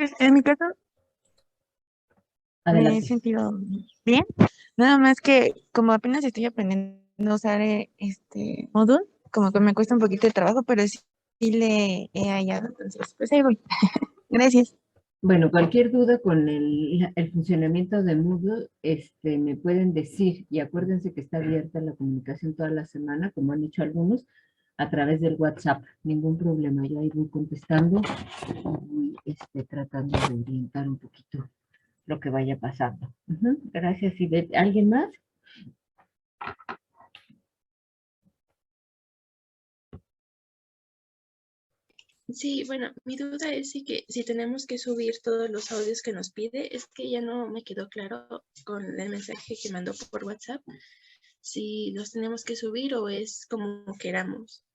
Pues en mi caso me he Adelante. sentido bien. Nada más que como apenas estoy aprendiendo a usar Moodle, como que me cuesta un poquito de trabajo, pero sí le he hallado. Entonces, pues ahí voy. Gracias. Bueno, cualquier duda con el funcionamiento de Moodle, me pueden decir, y acuérdense que está abierta la comunicación toda la semana, como han dicho algunos, a través del WhatsApp. Ningún problema, yo ahí voy contestando y voy tratando de orientar un poquito lo que vaya pasando. Ujú. Gracias, Ivette. ¿Alguien más? Sí, bueno, mi duda es si tenemos que subir todos los audios que nos pide, es que ya no me quedó claro con el mensaje que mandó por WhatsApp, si los tenemos que subir o es como queramos.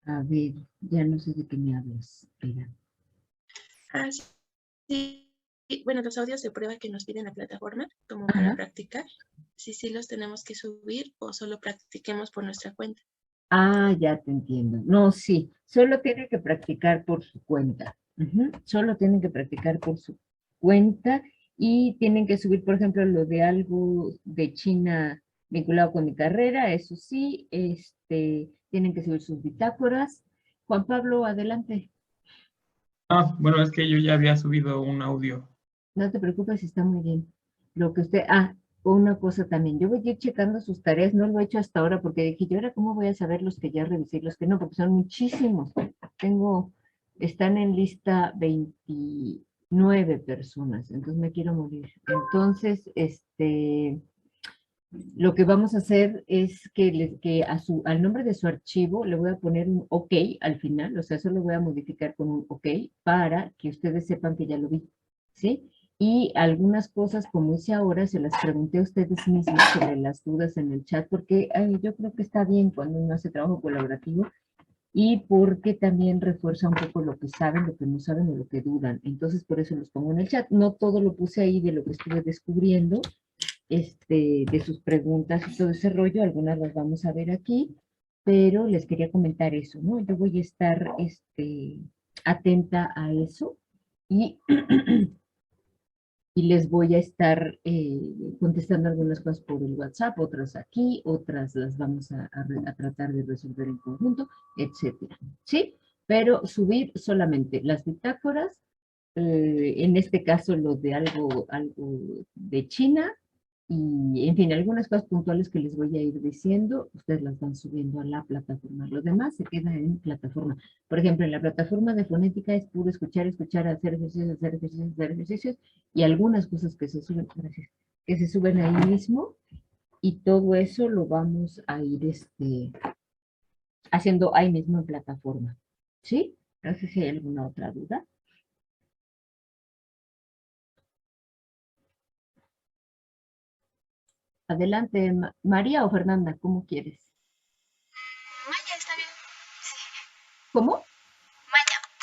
A ver, ya no sé de qué me hablas. Espera. Ah, sí. Bueno, los audios de prueba que nos piden la plataforma, como para Ajá. practicar, si los tenemos que subir o solo practiquemos por nuestra cuenta. Ah, ya te entiendo. No, sí, solo tiene que practicar por su cuenta. Ujú. Solo tienen que practicar por su cuenta y tienen que subir, por ejemplo, lo de algo de China vinculado con mi carrera, eso sí, tienen que subir sus bitácoras. Juan Pablo, adelante. Ah, bueno, es que yo ya había subido un audio. No te preocupes, está muy bien. Lo que usted, una cosa también, yo voy a ir checando sus tareas, no lo he hecho hasta ahora porque dije, yo ahora cómo voy a saber los que ya revisé y los que no, porque son muchísimos. Tengo, están en lista 29 personas, entonces me quiero morir. Entonces, lo que vamos a hacer es que al nombre de su archivo le voy a poner un OK al final, o sea, eso lo voy a modificar con un OK para que ustedes sepan que ya lo vi, ¿sí? Y algunas cosas, como hice ahora, se las pregunté a ustedes mismos sobre las dudas en el chat, porque yo creo que está bien cuando uno hace trabajo colaborativo y porque también refuerza un poco lo que saben, lo que no saben o lo que dudan. Entonces, por eso los pongo en el chat. No todo lo puse ahí de lo que estuve descubriendo, de sus preguntas y todo ese rollo, algunas las vamos a ver aquí, pero les quería comentar eso, ¿no? Yo voy a estar atenta a eso y, y les voy a estar contestando algunas cosas por el WhatsApp, otras aquí, otras las vamos a tratar de resolver en conjunto, etcétera, ¿sí? Pero subir solamente las bitácoras, en este caso lo de algo de China, y en fin, algunas cosas puntuales que les voy a ir diciendo, ustedes las van subiendo a la plataforma. Lo demás se queda en plataforma. Por ejemplo, en la plataforma de fonética es puro escuchar, escuchar, hacer ejercicios, hacer ejercicios, hacer ejercicios, y algunas cosas que se suben, gracias, que se suben ahí mismo, y todo eso lo vamos a ir haciendo ahí mismo en plataforma. ¿Sí? No sé si hay alguna otra duda. Adelante, María o Fernanda, ¿cómo quieres? Maya, está bien. Sí. ¿Cómo?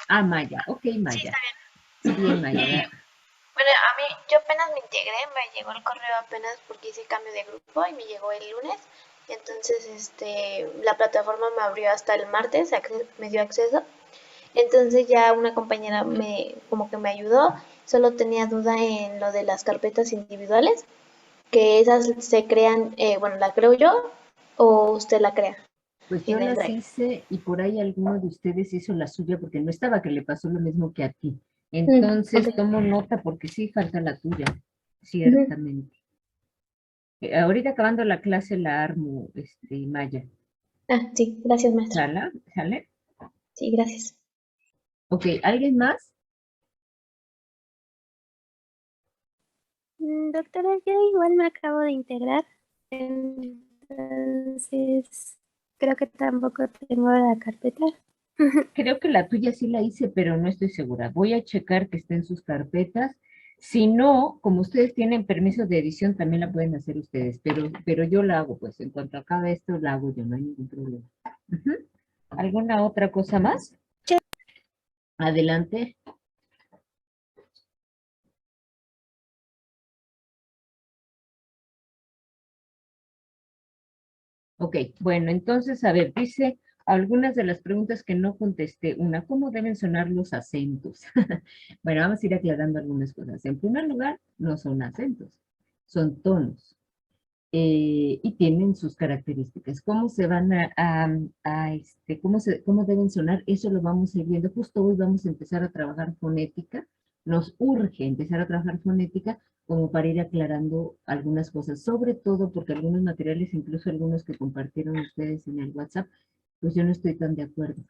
Maya. Maya. Ok, Sí, Maya. está bien. Bien, Maya. Bueno, a mí, yo apenas me integré, me llegó el correo apenas porque hice cambio de grupo y me llegó el lunes. Entonces, la plataforma me abrió hasta el martes, me dio acceso. Entonces ya una compañera como que me ayudó. Solo tenía duda en lo de las carpetas individuales, que esas se crean, bueno, la creo yo o usted la crea Pues yo en el las Drive. hice y por ahí alguno de ustedes hizo la suya porque no estaba, que le pasó lo mismo que a ti. Ok. Entonces tomo nota porque sí falta la tuya, Ujú. ciertamente. Ahorita acabando la clase la armo, Maya. Ah, sí, gracias, maestra. ¿Sale? ¿Sale? Sí, gracias. Ok, ¿alguien más? Doctora, yo igual me acabo de integrar, entonces creo que tampoco tengo la carpeta. Creo que la tuya sí la hice, pero no estoy segura. Voy a checar que esté en sus carpetas. Si no, como ustedes tienen permiso de edición, también la pueden hacer ustedes, pero yo la hago, pues en cuanto acabe esto, la hago yo, no hay ningún problema. Ujú. ¿Alguna otra cosa más? Sí. Adelante. Ok, bueno, entonces, a ver, dice algunas de las preguntas que no contesté. Una, ¿cómo deben sonar los acentos? Bueno, vamos a ir aclarando algunas cosas. En primer lugar, no son acentos, son tonos. Y tienen sus características. ¿Cómo se van cómo deben sonar? Eso lo vamos a ir viendo. Justo hoy vamos a empezar a trabajar fonética. Nos urge empezar a trabajar fonética como para ir aclarando algunas cosas, sobre todo porque algunos materiales, incluso algunos que compartieron ustedes en el WhatsApp, pues yo no estoy tan de acuerdo.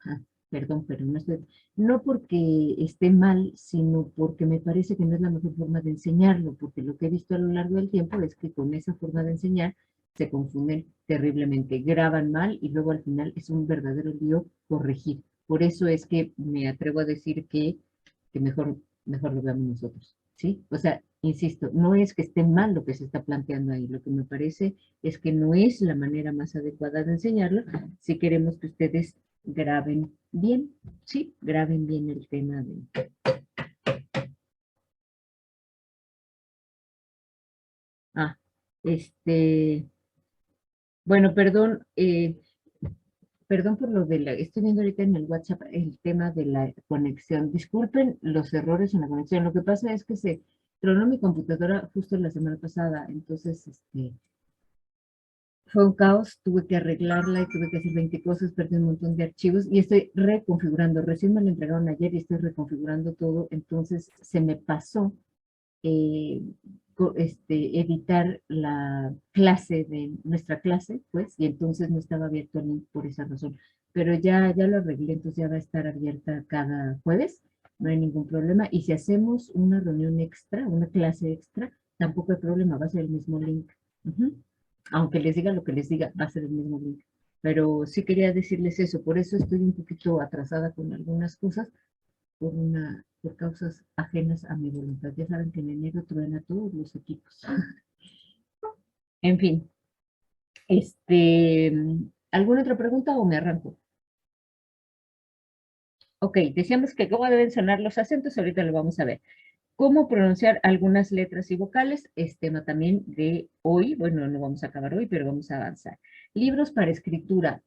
Perdón, pero no estoy, no porque esté mal, sino porque me parece que no es la mejor forma de enseñarlo, porque lo que he visto a lo largo del tiempo es que con esa forma de enseñar se confunden terriblemente, graban mal y luego al final es un verdadero lío corregir. Por eso es que me atrevo a decir que mejor lo veamos nosotros, ¿sí? O sea, insisto, no es que esté mal lo que se está planteando ahí, lo que me parece es que no es la manera más adecuada de enseñarlo si queremos que ustedes graben bien, sí, graben bien el tema de... Ah, bueno, perdón, perdón por lo de la... Estoy viendo ahorita en el WhatsApp el tema de la conexión. Disculpen los errores en la conexión. Lo que pasa es que se tronó mi computadora justo la semana pasada, entonces, fue un caos, tuve que arreglarla y tuve que hacer 20 cosas, perdí un montón de archivos y estoy reconfigurando. Recién me lo entregaron ayer y estoy reconfigurando todo, entonces se me pasó eh, editar la clase de nuestra clase, pues, y entonces no estaba abierto el link por esa razón. Pero ya lo arreglé, entonces ya va a estar abierta cada jueves, no hay ningún problema. Y si hacemos una reunión extra, una clase extra, tampoco hay problema, va a ser el mismo link. Ujú. Aunque les diga lo que les diga, va a ser el mismo link. Pero sí quería decirles eso, por eso estoy un poquito atrasada con algunas cosas, por causas ajenas a mi voluntad. Ya saben que en enero truena todos los equipos. En fin, ¿alguna otra pregunta o me arranco? Ok, decíamos que cómo deben sonar los acentos, ahorita lo vamos a ver. Cómo pronunciar algunas letras y vocales, es tema también de hoy, bueno, no vamos a acabar hoy, pero vamos a avanzar. Libros para escritura.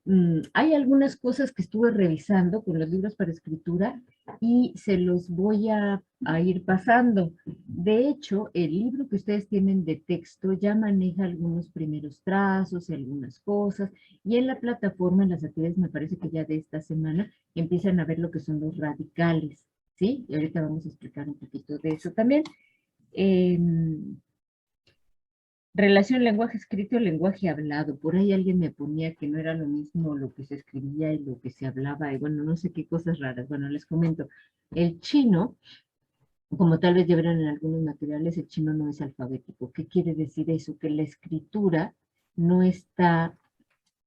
Hay algunas cosas que estuve revisando con los libros para escritura y se los voy a ir pasando. De hecho, el libro que ustedes tienen de texto ya maneja algunos primeros trazos y algunas cosas, y en la plataforma, en las actividades, me parece que ya de esta semana, empiezan a ver lo que son los radicales. ¿Sí? Y ahorita vamos a explicar un poquito de eso también. Relación lenguaje escrito y lenguaje hablado. Por ahí alguien me ponía que no era lo mismo lo que se escribía y lo que se hablaba, y bueno, no sé qué cosas raras. Bueno, les comento. El chino, como tal vez ya verán en algunos materiales, el chino no es alfabético. ¿Qué quiere decir eso? Que la escritura no está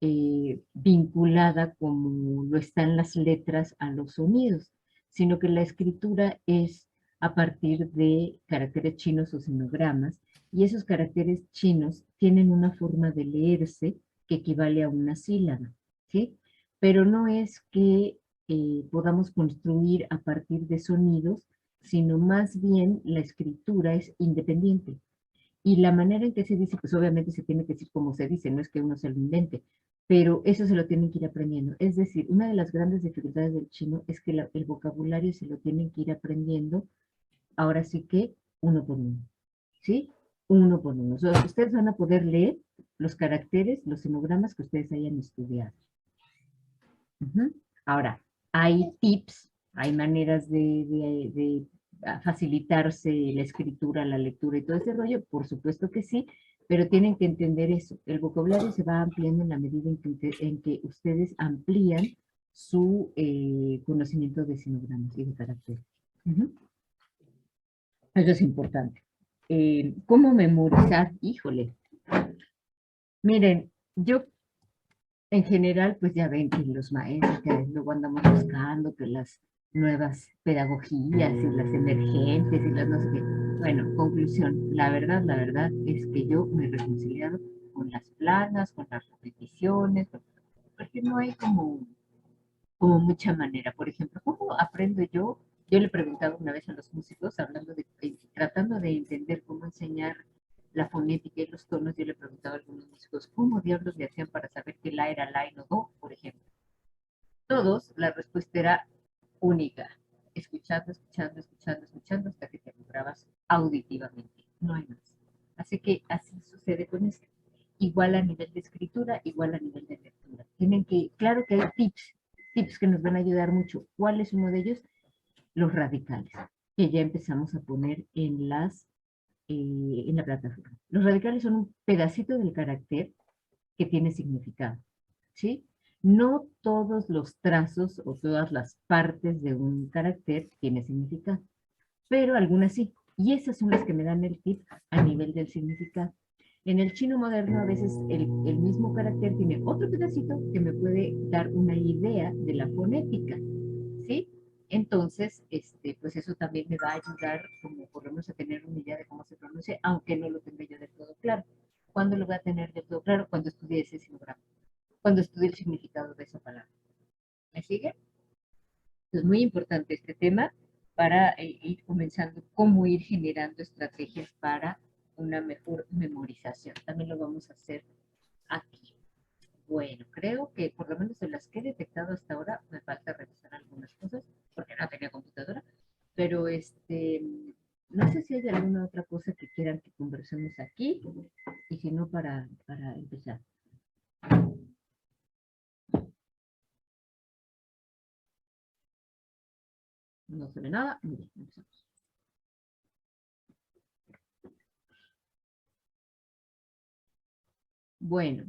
vinculada como lo están las letras a los sonidos, sino que la escritura es a partir de caracteres chinos o sinogramas, y esos caracteres chinos tienen una forma de leerse que equivale a una sílaba, ¿sí? Pero no es que podamos construir a partir de sonidos, sino más bien la escritura es independiente. Y la manera en que se dice, pues obviamente se tiene que decir como se dice, no es que uno se lo invente, pero eso se lo tienen que ir aprendiendo. Es decir, una de las grandes dificultades del chino es que el vocabulario se lo tienen que ir aprendiendo, ahora sí que uno por uno, ¿sí? Uno por uno. O sea, ustedes van a poder leer los caracteres, los sinogramas que ustedes hayan estudiado. Ahora, hay tips, hay maneras de facilitarse la escritura, la lectura y todo ese rollo, por supuesto que sí, pero tienen que entender eso. El vocabulario se va ampliando en la medida en que ustedes amplían su conocimiento de sinogramas y de caracteres. Eso es importante. ¿Cómo memorizar? Híjole. Miren, yo en general, pues ya ven que los maestros, que luego andamos buscando que las nuevas pedagogías y las emergentes y las no sé qué. Bueno, conclusión, la verdad es que yo me he reconciliado con las planas, con las repeticiones, porque no hay como mucha manera. Por ejemplo, ¿cómo aprendo yo? Yo le preguntaba una vez a los músicos, tratando de entender cómo enseñar la fonética y los tonos, yo le preguntaba a algunos músicos, ¿cómo diablos le hacían para saber que la era la y no do, por ejemplo? todos la respuesta era única. Escuchando, escuchando, escuchando, escuchando hasta que te lograbas auditivamente. No hay más. Así que así sucede con esto. Igual a nivel de escritura, igual a nivel de lectura. Tienen que, claro que hay tips que nos van a ayudar mucho. ¿Cuál es uno de ellos? Los radicales, que ya empezamos a poner en la plataforma. Los radicales son un pedacito del carácter que tiene significado, ¿sí? No todos los trazos o todas las partes de un carácter tienen significado, pero algunas sí. Y esas son las que me dan el tip a nivel del significado. En el chino moderno a veces el mismo carácter tiene otro pedacito que me puede dar una idea de la fonética, ¿sí? Entonces, pues eso también me va a ayudar como por lo menos a tener una idea de cómo se pronuncia, aunque no lo tenga yo del todo claro. ¿Cuándo lo voy a tener del todo claro? Cuando estudie ese silograma, cuando estudie el significado de esa palabra. ¿Me sigue? Es muy importante este tema para ir comenzando cómo ir generando estrategias para una mejor memorización. También lo vamos a hacer aquí. Bueno, creo que por lo menos de las que he detectado hasta ahora, me falta revisar algunas cosas, porque no tenía computadora, pero no sé si hay alguna otra cosa que quieran que conversemos aquí, y si no, para empezar. No se ve nada. Muy bien, empezamos. Bueno,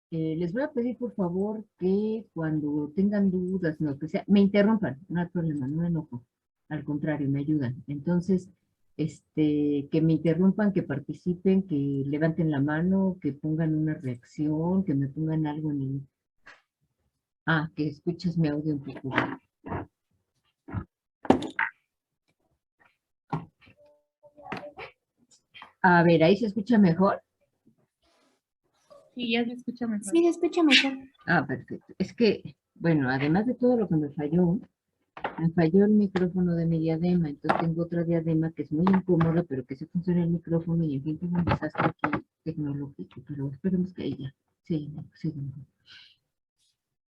les voy a pedir por favor que cuando tengan dudas, no, que sea, me interrumpan, no hay problema, no me enojo, al contrario, me ayudan. Entonces, que me interrumpan, que participen, que levanten la mano, que pongan una reacción, que me pongan algo en el... Ah, que escuchas mi audio un poco. A ver, ¿ahí se escucha mejor? Sí, ya se escucha mejor. Sí, se escucha mejor. Ah, perfecto. Es que, bueno, además de todo lo que me falló el micrófono de mi diadema, entonces tengo otra diadema que es muy incómoda, pero que sí funciona el micrófono y en fin, tengo un desastre aquí tecnológico, pero esperemos que ella sí.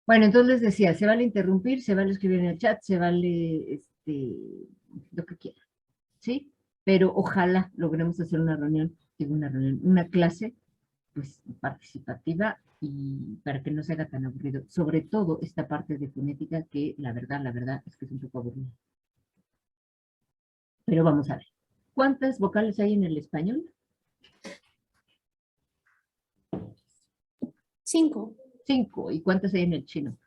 Bueno, entonces les decía, se vale interrumpir, se vale escribir en el chat, se vale lo que quiera, ¿sí? Pero ojalá logremos hacer una reunión, una clase, pues participativa y para que no se haga tan aburrido. Sobre todo esta parte de fonética que la verdad es que es un poco aburrida. Pero vamos a ver. ¿Cuántas vocales hay en el español? 5. 5. ¿Y cuántas hay en el chino?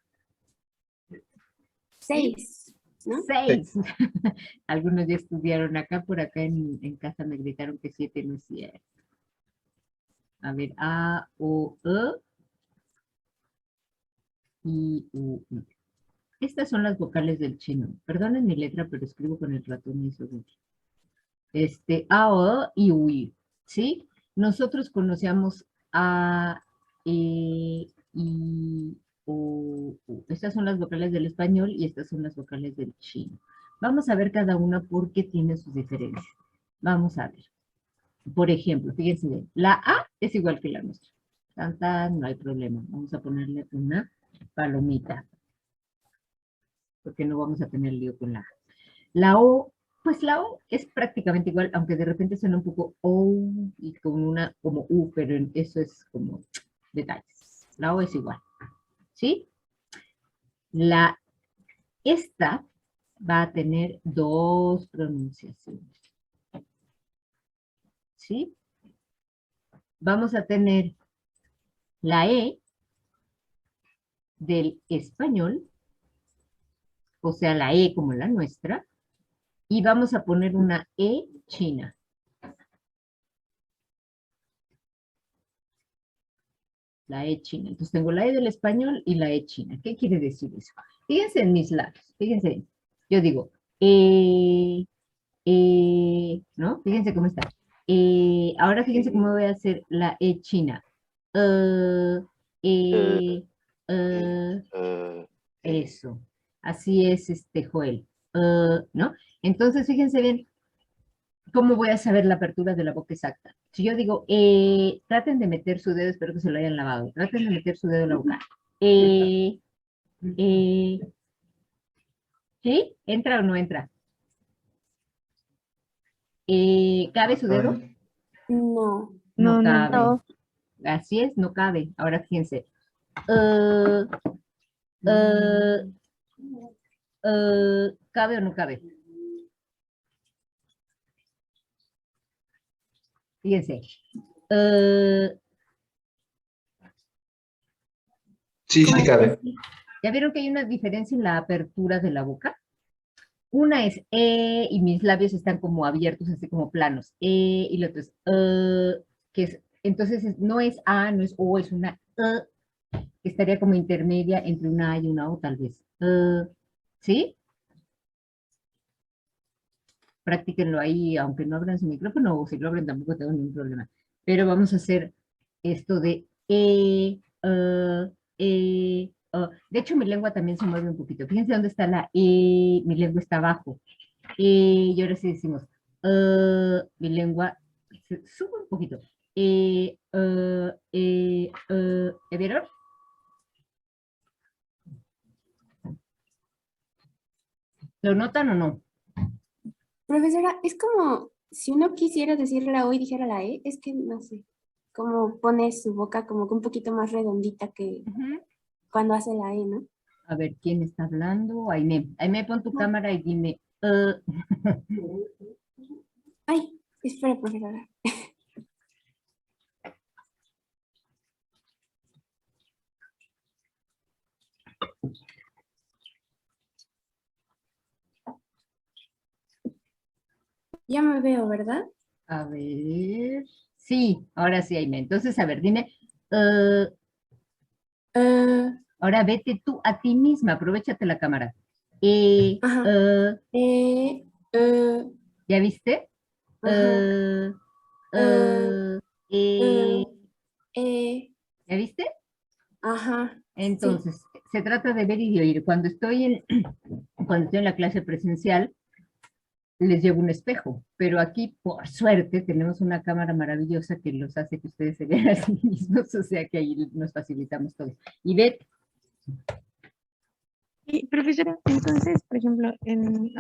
6. ¿No? 6. Algunos ya estudiaron acá, por acá en casa me gritaron que 7 no es cierto. A ver, A, O, E, I, U, I. Estas son las vocales del chino. Perdonen mi letra, pero escribo con el ratón y eso. A, O, E, I, U, I. ¿Sí? Nosotros conocíamos A, E, I, O, U. Estas son las vocales del español y estas son las vocales del chino. Vamos a ver cada una porque tiene sus diferencias. Vamos a ver. Por ejemplo, fíjense bien, la A es igual que la nuestra. No hay problema. Vamos a ponerle una palomita. Porque no vamos a tener lío con la A. La O, pues la O es prácticamente igual, aunque de repente suena un poco O y con una como U, pero eso es como detalles. La O es igual. ¿Sí? Esta va a tener 2 pronunciaciones. ¿Sí? Vamos a tener la E del español, o sea, la E como la nuestra, y vamos a poner una E china. La E china. Entonces tengo la E del español y la E china. ¿Qué quiere decir eso? Fíjense en mis labios. Fíjense. Yo digo, ¿no? Fíjense cómo está. Ahora fíjense cómo voy a hacer la E china. Eso. Así es, Joel. ¿No? Entonces, fíjense bien, ¿cómo voy a saber la apertura de la boca exacta? Si yo digo, traten de meter su dedo, espero que se lo hayan lavado, traten de meter su dedo en la boca. ¿Sí? ¿Entra o no entra? ¿Cabe su dedo? No. No No, no, cabe. No. Así es, no cabe. Ahora fíjense. Eh, eh, ¿Cabe o no cabe? Fíjense. Eh, Sí, sí cabe. ¿Ya vieron que hay una diferencia en la apertura de la boca? Una es y mis labios están como abiertos, así como planos. Y la otra es que es, entonces no es A, no es O, es una que estaría como intermedia entre una A y una O, tal vez. ¿Sí? Practíquenlo ahí, aunque no abran su micrófono, o si lo abren tampoco tengo ningún problema. Pero vamos a hacer esto de de hecho, mi lengua también se mueve un poquito. Fíjense dónde está la E, mi lengua está abajo. Y ahora sí decimos, mi lengua se sube un poquito. ¿Ya vieron? ¿Lo notan o no? Profesora, es como si uno quisiera decir la O y dijera la E, es que no sé, como pone su boca como que un poquito más redondita que Ujú. cuando hace la E, ¿no? A ver, ¿quién está hablando? Aime. Aime, pon tu cámara y dime. Ay, espera, profesora. Ya me veo, ¿verdad? A ver. Sí, ahora sí, Aime. Entonces, a ver, dime. Eh, Ahora vete tú a ti misma, aprovechate la cámara. ajá. Eh, ¿Ya viste? ajá. Eh, Eh, eh, eh, eh, eh, ¿Ya viste? ajá. Sí. Entonces, se trata de ver y de oír. Cuando estoy en la clase presencial, les llevo un espejo, pero aquí, por suerte, tenemos una cámara maravillosa que los hace que ustedes se vean a sí mismos, o sea que ahí nos facilitamos todo. Y ve, Y, profesora, entonces, por ejemplo,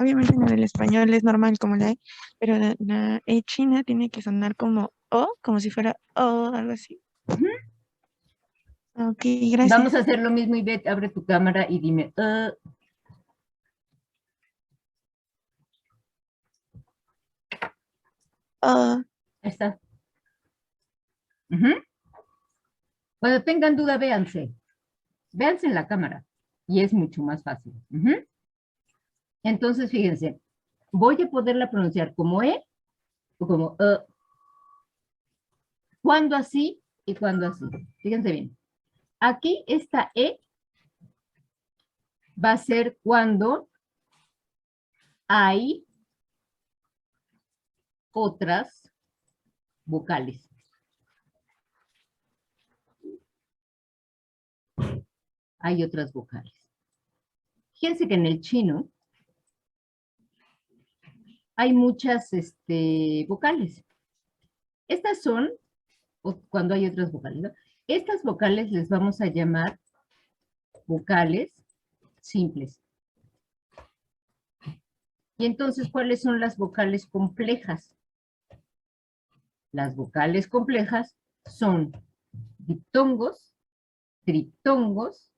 obviamente en el español es normal como la E, pero la E china tiene que sonar como O, como si fuera O, algo así. Ok, vamos a gracias. hacer lo mismo y ve, abre tu cámara y dime, O, ahí está. Ujú. Cuando tengan duda, véanse en la cámara y es mucho más fácil. Ujú. Entonces, fíjense, voy a poderla pronunciar como E o como cuando así y cuando así. Fíjense bien. Aquí esta E va a ser cuando hay otras vocales. Hay otras vocales. Fíjense que en el chino hay muchas vocales. Estas son, cuando hay otras vocales, ¿no? Estas vocales les vamos a llamar vocales simples. Y entonces, ¿cuáles son las vocales complejas? Las vocales complejas son diptongos, triptongos,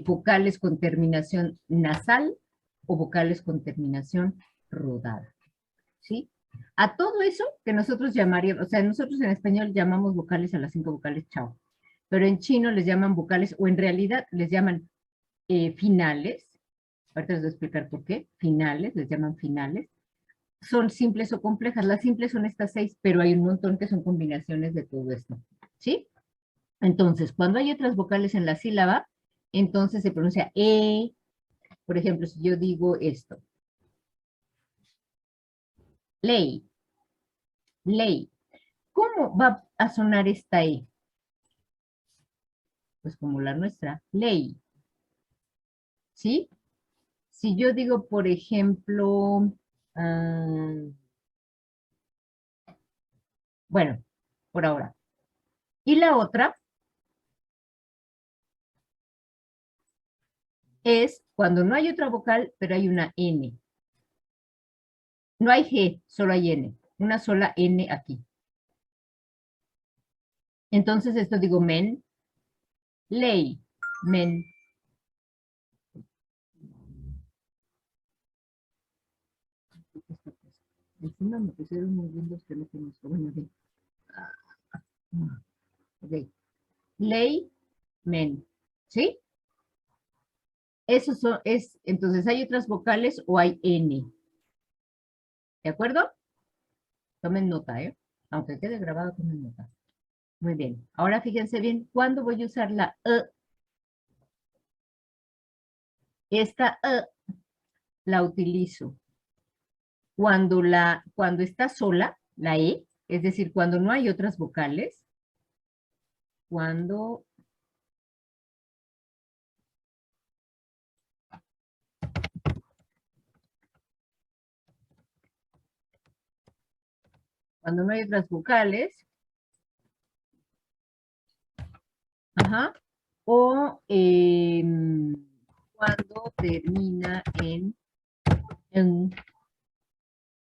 vocales con terminación nasal o vocales con terminación rodada. ¿Sí? A todo eso que nosotros llamaríamos, o sea, nosotros en español llamamos vocales a las 5 vocales, chao. Pero en chino les llaman vocales, o en realidad les llaman finales. Ahorita les voy a explicar por qué. Finales, les llaman finales. Son simples o complejas. Las simples son estas 6, pero hay un montón que son combinaciones de todo esto. ¿Sí? Entonces, cuando hay otras vocales en la sílaba, entonces se pronuncia E. Por ejemplo, si yo digo esto. Ley. Ley. ¿Cómo va a sonar esta E? Pues como la nuestra, ley. ¿Sí? Si yo digo, por ejemplo, bueno, por ahora. Y la otra, es cuando no hay otra vocal, pero hay una N. No hay G, solo hay N. Una sola N aquí. Entonces esto digo men, ley, men. Encima me pusieron unos Windows que no conozco. Bueno, sí. Ok. Ley, men. ¿Sí? Eso entonces, ¿hay otras vocales o hay N? ¿De acuerdo? Tomen nota, ¿eh? Aunque quede grabado, tomen nota. Muy bien. Ahora fíjense bien, ¿cuándo voy a usar la E? Esta E la utilizo cuando está sola, la E, es decir, cuando no hay otras vocales, cuando no hay otras vocales, ajá, o cuando termina en,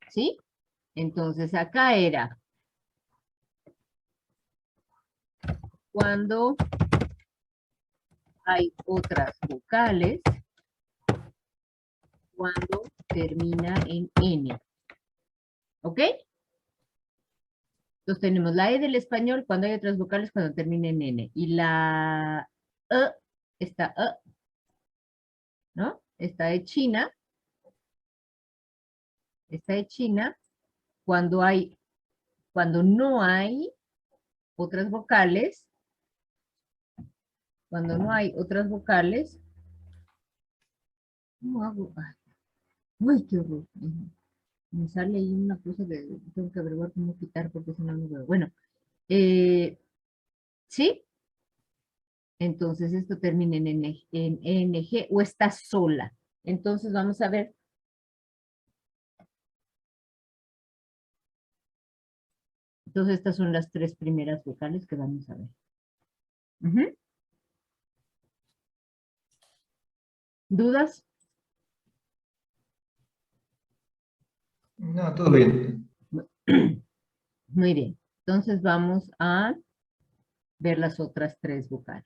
¿sí? Entonces acá era cuando hay otras vocales, cuando termina en N. ¿Ok? Entonces tenemos la E del español cuando hay otras vocales cuando termina en N. Y la E, esta E, ¿no? Esta de China cuando no hay otras vocales, ¿cómo hago? Uy, qué horror. Me sale ahí una cosa que tengo que averiguar cómo quitar porque si no, no veo. Bueno, ¿sí? Entonces esto termina en NG o está sola. Entonces vamos a ver. Entonces estas son las tres primeras vocales que vamos a ver. ¿Dudas? No, todo bien. Muy bien. Entonces vamos a ver las otras tres vocales.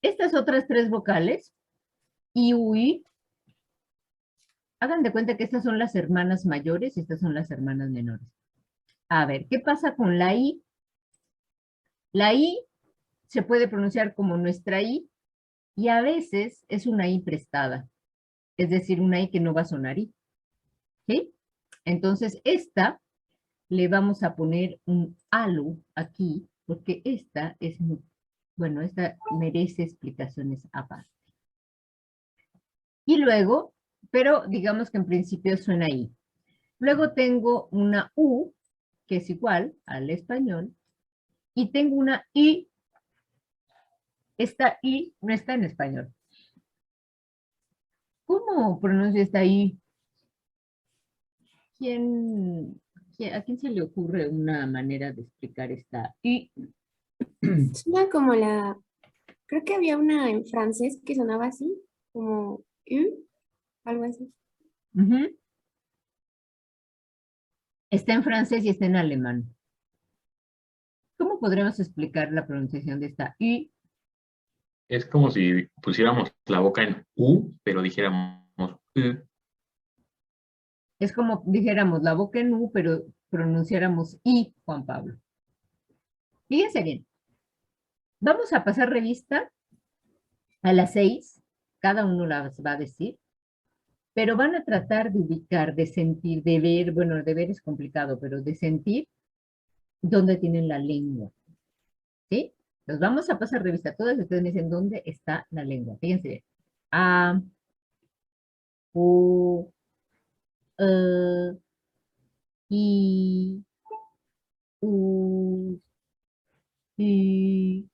Estas otras tres vocales, I, U, I, hagan de cuenta que estas son las hermanas mayores y estas son las hermanas menores. A ver, ¿qué pasa con la I? La I se puede pronunciar como nuestra I y a veces es una I prestada, es decir, una I que no va a sonar I. ¿Sí? Entonces, esta le vamos a poner un halo aquí, porque esta es muy, bueno, esta merece explicaciones aparte. Y luego, pero digamos que en principio suena I. Luego tengo una U, que es igual al español, y tengo una I. Esta I no está en español. ¿Cómo pronuncio esta I? ¿A quién se le ocurre una manera de explicar esta I? Suena como creo que había una en francés que sonaba así, como algo así. Está en francés y está en alemán. ¿Cómo podremos explicar la pronunciación de esta I? Es como si pusiéramos la boca en U, pero dijéramos U. Es como dijéramos la boca en U, pero pronunciáramos I, Juan Pablo. Fíjense bien. Vamos a pasar revista a las 6. Cada uno las va a decir. Pero van a tratar de ubicar, de sentir, de ver, bueno, de ver es complicado, pero de sentir dónde tienen la lengua. ¿Sí? Los vamos a pasar revista. Todos ustedes me dicen dónde está la lengua. Fíjense bien. A, U, I, U, I.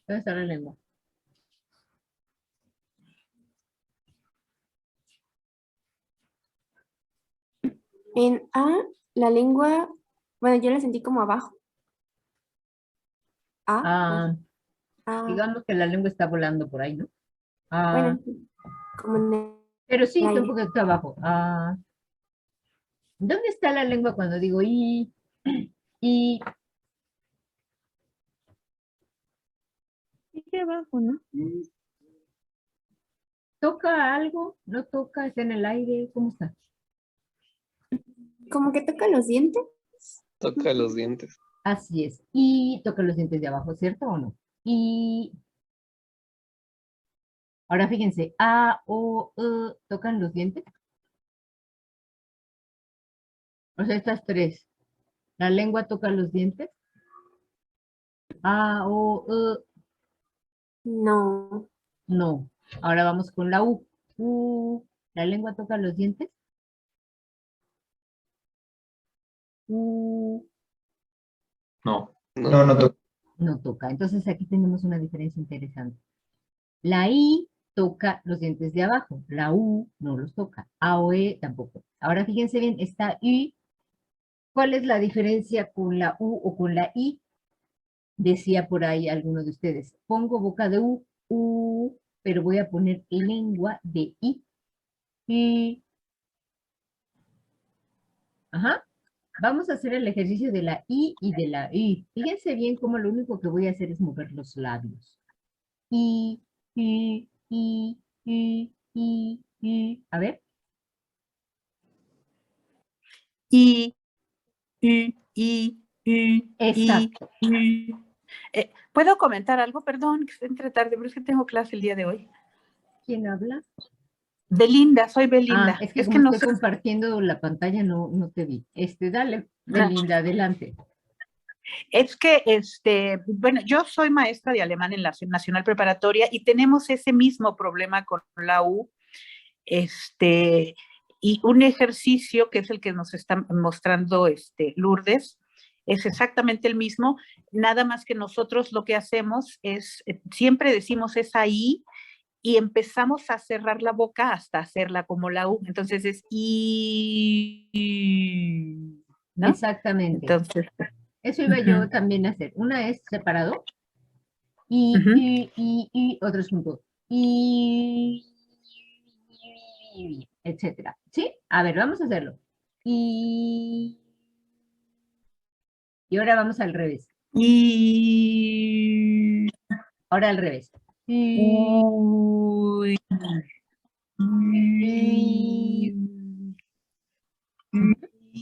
¿Dónde está la lengua? En A, la lengua, bueno, yo la sentí como abajo. Ah, Ah, digamos que la lengua está volando por ahí, ¿no? Ah, bueno, como en pero sí, el está un aire. poquito abajo. Ah, ¿dónde está la lengua cuando digo y? Y Aquí abajo, ¿no? toca algo, no toca, está en el aire, ¿cómo está? Como que toca los dientes. Toca los dientes. Así es. Y toca los dientes de abajo, ¿cierto o no? Y ahora fíjense, A, O, E, ¿tocan los dientes? O sea, estas tres. ¿La lengua toca los dientes? A, O, E, No, no. Ahora vamos con la U. ¿La lengua toca los dientes? U, No. No, no toca. no toca. Entonces aquí tenemos una diferencia interesante. La I toca los dientes de abajo. La U no los toca. A o E tampoco. Ahora fíjense bien, esta I, ¿cuál es la diferencia con la U o con la I? Decía por ahí alguno de ustedes. Pongo boca de U, pero voy a poner lengua de I. I. Ajá. Vamos a hacer el ejercicio de la I y de la I. Fíjense bien cómo lo único que voy a hacer es mover los labios. I, I, I, I, I, I. A ver. Y, y. Exacto. ¿Puedo comentar algo? Perdón, que entre tarde, pero es que tengo clase el día de hoy. ¿Quién habla? Belinda, soy Belinda. Es que como no estoy sé. compartiendo la pantalla, no te vi. Dale, Belinda, adelante. Es que, bueno, yo soy maestra de alemán en la Nacional Preparatoria y tenemos ese mismo problema con la U. Y un ejercicio que es el que nos está mostrando Lourdes, es exactamente el mismo, nada más que nosotros lo que hacemos es, siempre decimos esa I y empezamos a cerrar la boca hasta hacerla como la U, entonces es I, ¿no? Exactamente. Entonces, eso iba yo también a hacer. Una es separado, y otro es junto. Y, etcétera. ¿Sí? A ver, vamos a hacerlo. Y ahora vamos al revés. y Ahora al revés. uy,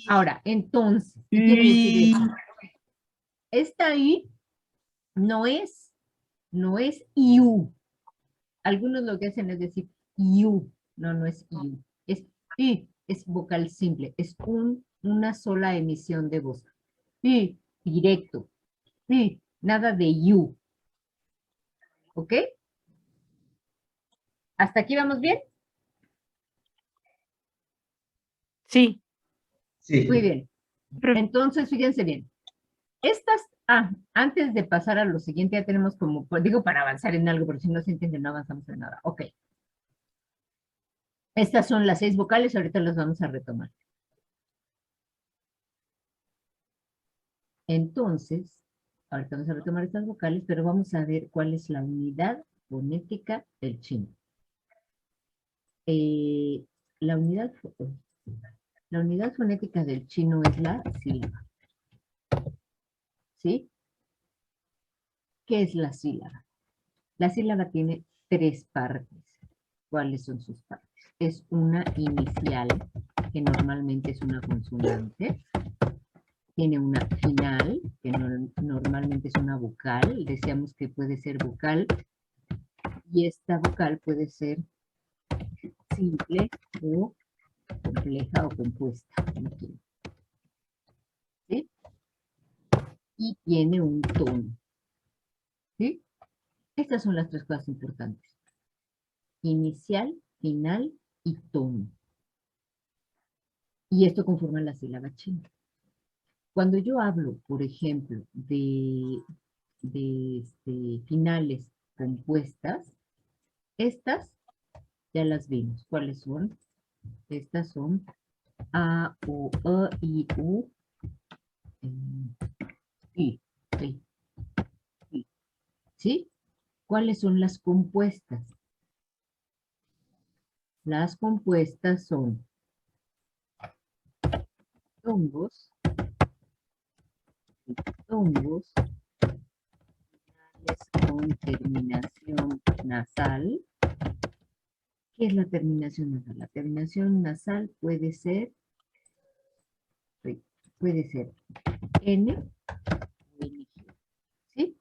Ahora, entonces, ¿qué quiere decir eso? Esta I no es IU. Algunos lo que hacen es decir IU. No es IU. Es I, es vocal simple. Es una sola emisión de voz. I, directo. I, nada de IU. ¿Ok? ¿Hasta aquí vamos bien? Sí. Sí. Muy bien. Entonces, fíjense bien. Antes de pasar a lo siguiente, ya tenemos como, pues, digo, para avanzar en algo, porque si no se entiende, no avanzamos en nada. Ok. Estas son las 6 vocales, ahorita las vamos a retomar. Entonces, ahorita vamos a retomar estas vocales, pero vamos a ver cuál es la unidad fonética del chino. La unidad fonética del chino es la sílaba. ¿Sí? ¿Qué es la sílaba? La sílaba tiene 3 partes. ¿Cuáles son sus partes? Es una inicial, que normalmente es una consonante. Tiene una final, que normalmente es una vocal. Decíamos que puede ser vocal. Y esta vocal puede ser simple o compleja o compuesta. ¿Sí? Y tiene un tono. ¿Sí? Estas son las 3 cosas importantes. Inicial, final y tono. Y esto conforma la sílaba china. Cuando yo hablo, por ejemplo, de finales compuestas, estas ya las vimos. ¿Cuáles son? Estas son A, O, E, I, U, I, I, I. ¿Sí? ¿Cuáles son las compuestas? Las compuestas son diptongos, diptongos, con terminación nasal. ¿Qué es la terminación nasal? La terminación nasal puede ser N o NG, ¿sí?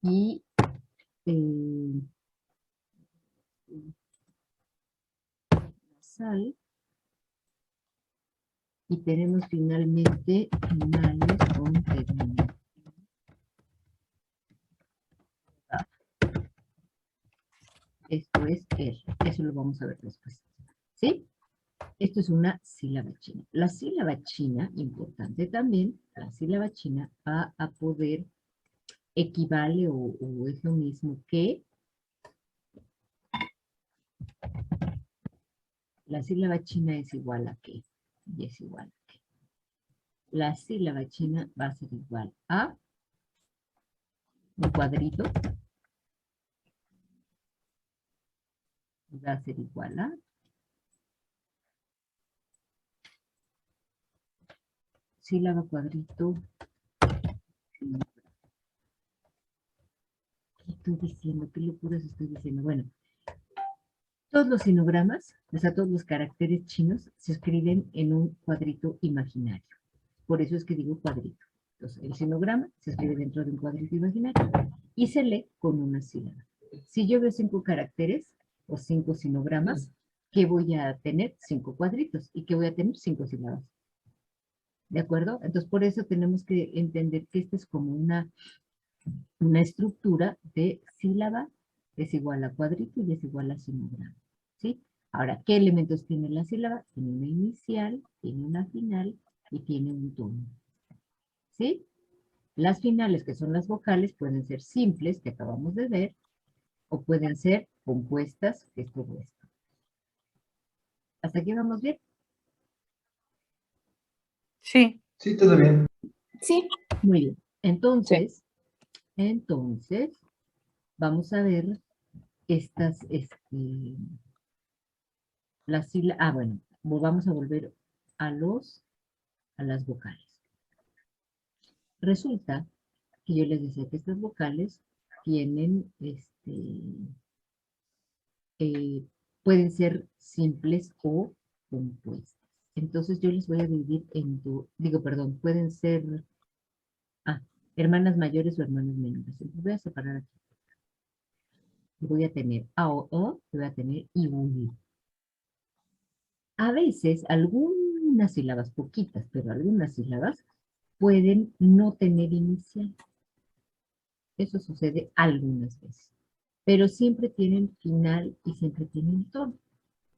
Y nasal. Y tenemos finalmente finales con terminación. Esto es R. Eso lo vamos a ver después. ¿Sí? Esto es una sílaba china. La sílaba china, importante también, la sílaba china va a poder, equivale o es lo mismo que la sílaba china es igual a qué. Y es igual a qué. La sílaba china va a ser igual a un cuadrito. Va a ser igual a sílaba cuadrito. ¿Qué estoy diciendo? ¿Qué locuras estoy diciendo? Bueno, todos los sinogramas, o sea, todos los caracteres chinos se escriben en un cuadrito imaginario. Por eso es que digo cuadrito. Entonces, el sinograma se escribe dentro de un cuadrito imaginario y se lee con una sílaba. Si yo veo 5 caracteres o 5 sinogramas, ¿qué voy a tener? 5 cuadritos. ¿Y qué voy a tener? 5 sílabas. ¿De acuerdo? Entonces, por eso tenemos que entender que esta es como una estructura de sílaba es igual a cuadrito y es igual a sinograma. ¿Sí? Ahora, ¿qué elementos tiene la sílaba? Tiene una inicial, tiene una final y tiene un tono. ¿Sí? Las finales, que son las vocales, pueden ser simples, que acabamos de ver, o pueden ser compuestas, que es todo esto. ¿Hasta aquí vamos bien? Sí. Sí, todo bien. Sí. Muy bien. Entonces, vamos a ver estas, las sílabas, bueno, vamos a volver a las vocales. Resulta que yo les decía que estas vocales tienen, pueden ser simples o compuestas. Entonces yo les voy a dividir en pueden ser, hermanas mayores o hermanos menores. Entonces voy a separar aquí. Voy a tener A o O, voy a tener I o I. A veces, algunas sílabas, poquitas, pero algunas sílabas, pueden no tener inicial. Eso sucede algunas veces. Pero siempre tienen final y siempre tienen tono.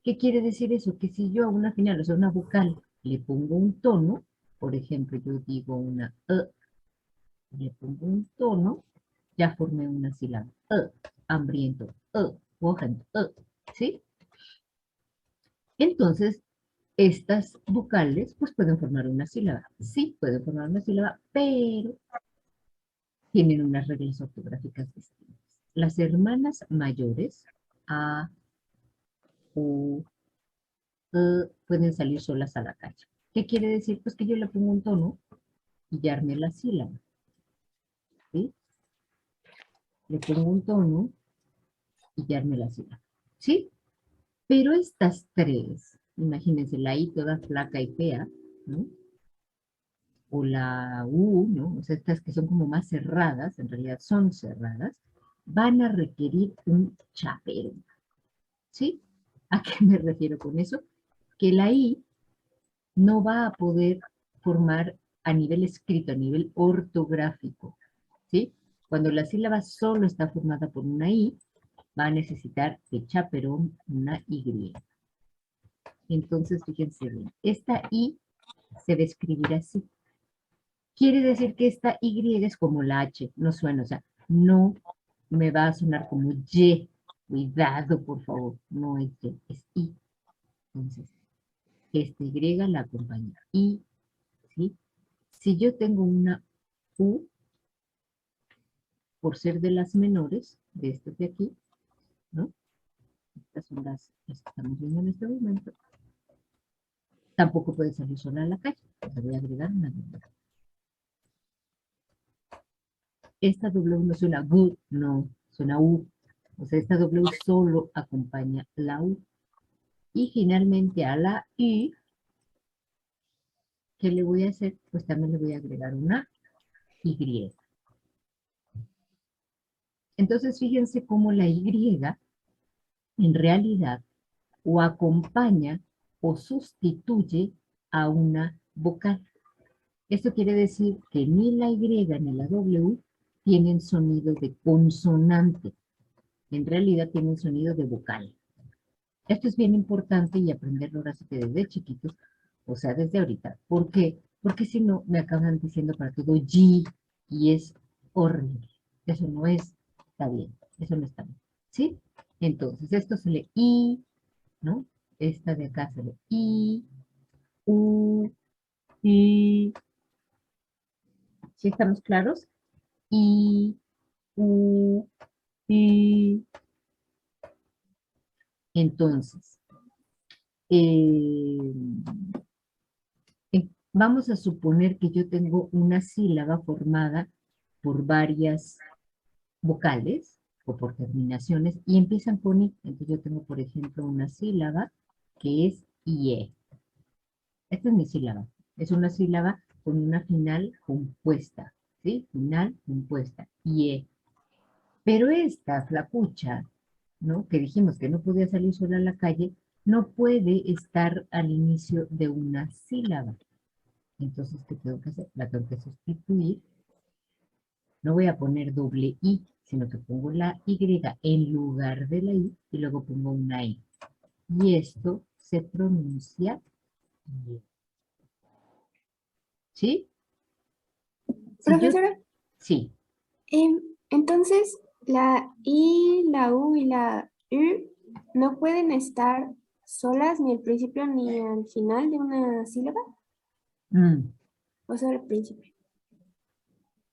¿Qué quiere decir eso? Que si yo a una final, o sea, una vocal, le pongo un tono, por ejemplo, yo digo una le pongo un tono, ya formé una sílaba. Hambriento, mojando, ¿sí? Entonces, estas vocales, pues pueden formar una sílaba. Sí, pueden formar una sílaba, pero tienen unas reglas ortográficas distintas. Las hermanas mayores, A, U, pueden salir solas a la calle. ¿Qué quiere decir? Pues que yo le pongo un tono y ya armé la sílaba. ¿Sí? Le pongo un tono y ya armé la sílaba. ¿Sí? Pero estas tres, imagínense, la I toda flaca y fea, ¿no? O la U, ¿no? O sea, estas que son como más cerradas, en realidad son cerradas, van a requerir un chaperón. ¿Sí? ¿A qué me refiero con eso? Que la I no va a poder formar a nivel escrito, a nivel ortográfico, ¿sí? Cuando la sílaba solo está formada por una I, va a necesitar de chaperón una Y. Entonces, fíjense bien, esta I se va a escribir así. Quiere decir que esta Y es como la H, no suena, o sea, no me va a sonar como Y. Cuidado, por favor, no es Y, es I. Entonces, esta Y la acompaña I, ¿sí? Si yo tengo una U, por ser de las menores, de estas de aquí, ¿no? Estas son las que estamos viendo en este momento. Tampoco puede salir sola a la calle. Le voy a agregar una W. Esta W no suena good, no, suena U. O sea, esta W solo acompaña la U. Y finalmente a la I, ¿qué le voy a hacer? Pues también le voy a agregar una Y. Entonces, fíjense cómo la Y en realidad o acompaña o sustituye a una vocal. Esto quiere decir que ni la Y ni la W tienen sonido de consonante. En realidad tienen sonido de vocal. Esto es bien importante y aprenderlo ahora sí que desde chiquitos, o sea, desde ahorita. ¿Por qué? Porque si no, me acaban diciendo para todo G y es horrible. Eso no está bien. Eso no está bien. ¿Sí? Entonces, esto se lee I, ¿no? Esta de acá se lee I, U, I. ¿Sí estamos claros? I, U, I. Entonces, vamos a suponer que yo tengo una sílaba formada por varias vocales o por terminaciones y empiezan con I. Entonces yo tengo, por ejemplo, una sílaba que es IE. Esta es mi sílaba. Es una sílaba con una final compuesta. ¿Sí? Final compuesta. IE. Pero esta flacucha, ¿no? Que dijimos que no podía salir sola a la calle, no puede estar al inicio de una sílaba. Entonces, ¿qué tengo que hacer? La tengo que sustituir. No voy a poner doble I, sino que pongo la Y en lugar de la I y luego pongo una I. Y esto se pronuncia I. ¿Sí? Profesora, Sí. entonces la I, la U y la U no pueden estar solas ni al principio ni al final de una sílaba, o solo al principio.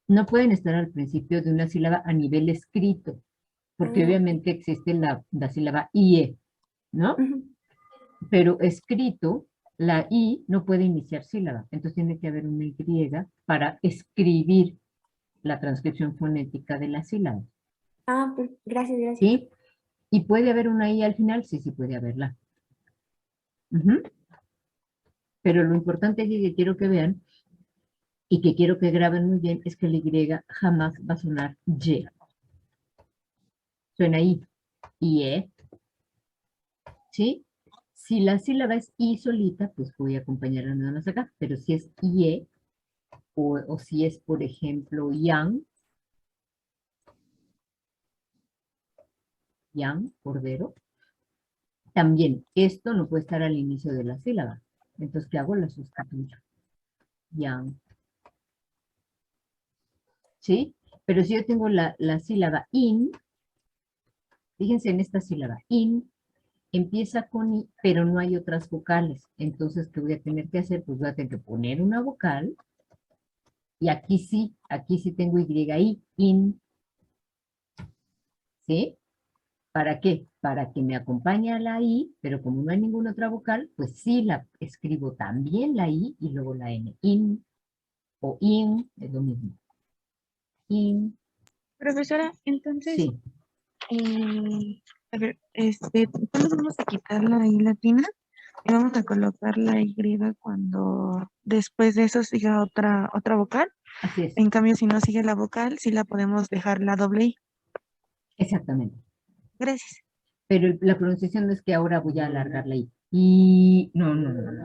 No pueden estar al principio de una sílaba a nivel escrito, porque obviamente existe la sílaba IE, ¿no? Pero escrito, la I no puede iniciar sílaba, entonces tiene que haber una Y para escribir la transcripción fonética de la sílaba. Ah, pues, gracias, gracias. ¿Sí? ¿Y puede haber una I al final? Sí, sí puede haberla. Pero lo importante que quiero que vean y que quiero que graben muy bien es que la Y jamás va a sonar Y. Suena I. IE. ¿Sí? Si la sílaba es I solita, pues voy a acompañarla nada más acá. Pero si es IE, o si es, por ejemplo, yang, cordero, también esto no puede estar al inicio de la sílaba. Entonces, ¿qué hago? La sustituyo. Yang. ¿Sí? Pero si yo tengo la sílaba in, fíjense en esta sílaba, in, empieza con I, pero no hay otras vocales. Entonces, ¿qué voy a tener que hacer? Pues voy a tener que poner una vocal, y aquí sí tengo Y, in. ¿Sí? ¿Para qué? Para que me acompañe a la I, pero como no hay ninguna otra vocal, pues sí la escribo también la I y luego la N. In o in es lo mismo. In. Profesora, entonces, Sí. a ver, entonces vamos a quitar la I latina y vamos a colocar la Y cuando después de eso siga otra vocal. Así es. En cambio, si no sigue la vocal, sí la podemos dejar la doble I. Exactamente. Gracias. Pero la pronunciación no es que ahora voy a alargar la I. Y no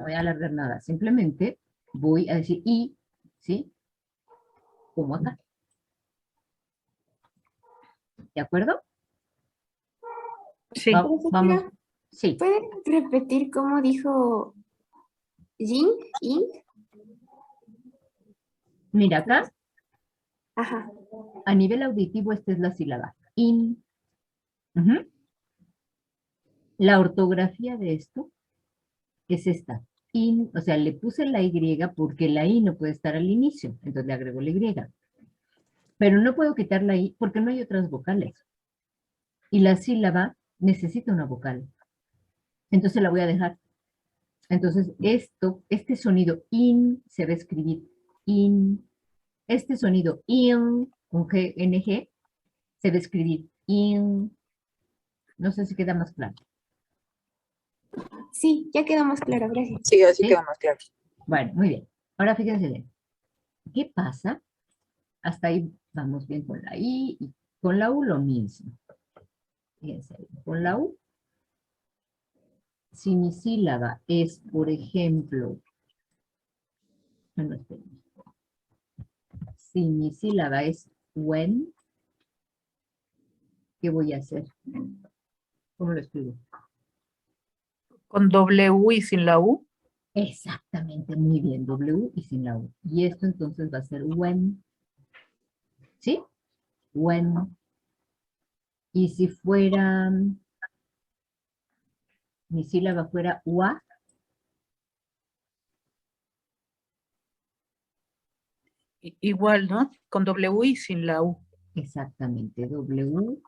voy a alargar nada. Simplemente voy a decir I, ¿sí? Como acá. ¿De acuerdo? Sí. Vamos. Sí. ¿Puede repetir cómo dijo Jing? ¿Ing? Mira acá. Ajá. A nivel auditivo, esta es la sílaba. In. La ortografía de esto es esta. In, o sea, le puse la Y porque la I no puede estar al inicio, entonces le agrego la Y. Pero no puedo quitar la I porque no hay otras vocales. Y la sílaba necesita una vocal. Entonces la voy a dejar. Entonces este sonido in se va a escribir in. Este sonido in con G, NG se va a escribir in. No sé si queda más claro. Sí, ya quedó más claro, gracias. Sí, así ¿Sí? queda más claro. Bueno, muy bien. Ahora fíjense bien. ¿Qué pasa? Hasta ahí vamos bien con la I y con la U lo mismo. Fíjense bien. Con la U, si mi sílaba es, por ejemplo, bueno, espérenme. Si mi sílaba es when, ¿qué voy a hacer? ¿Cómo lo escribo? Con W y sin la U. Exactamente, muy bien, W y sin la U. Y esto entonces va a ser when. ¿Sí? When. Y si fuera, mi sílaba fuera UA, Igual, ¿no? Con W y sin la U. exactamente, W,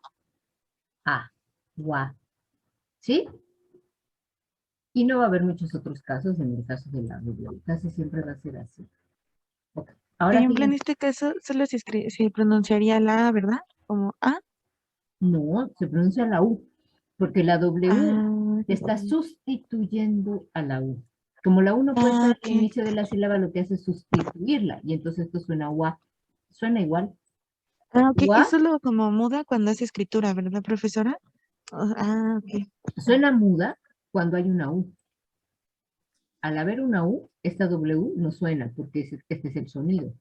A, UA. ¿Sí? Y no va a haber muchos otros casos en el caso de la W. Casi siempre va a ser así. Ok. Por Ahora ejemplo, en fíjense, este caso solo se pronunciaría la A, ¿verdad? Como A. no, se pronuncia la U, porque la W Ah, está sustituyendo a la U. Como la U no puede estar al ok. inicio de la sílaba, lo que hace es sustituirla. Y entonces esto suena UA. Suena igual. Ah, ok. UA Es solo como muda cuando es escritura, ¿verdad, profesora? Ok. suena muda cuando hay una U. Al haber una U, esta W no suena porque este es el sonido.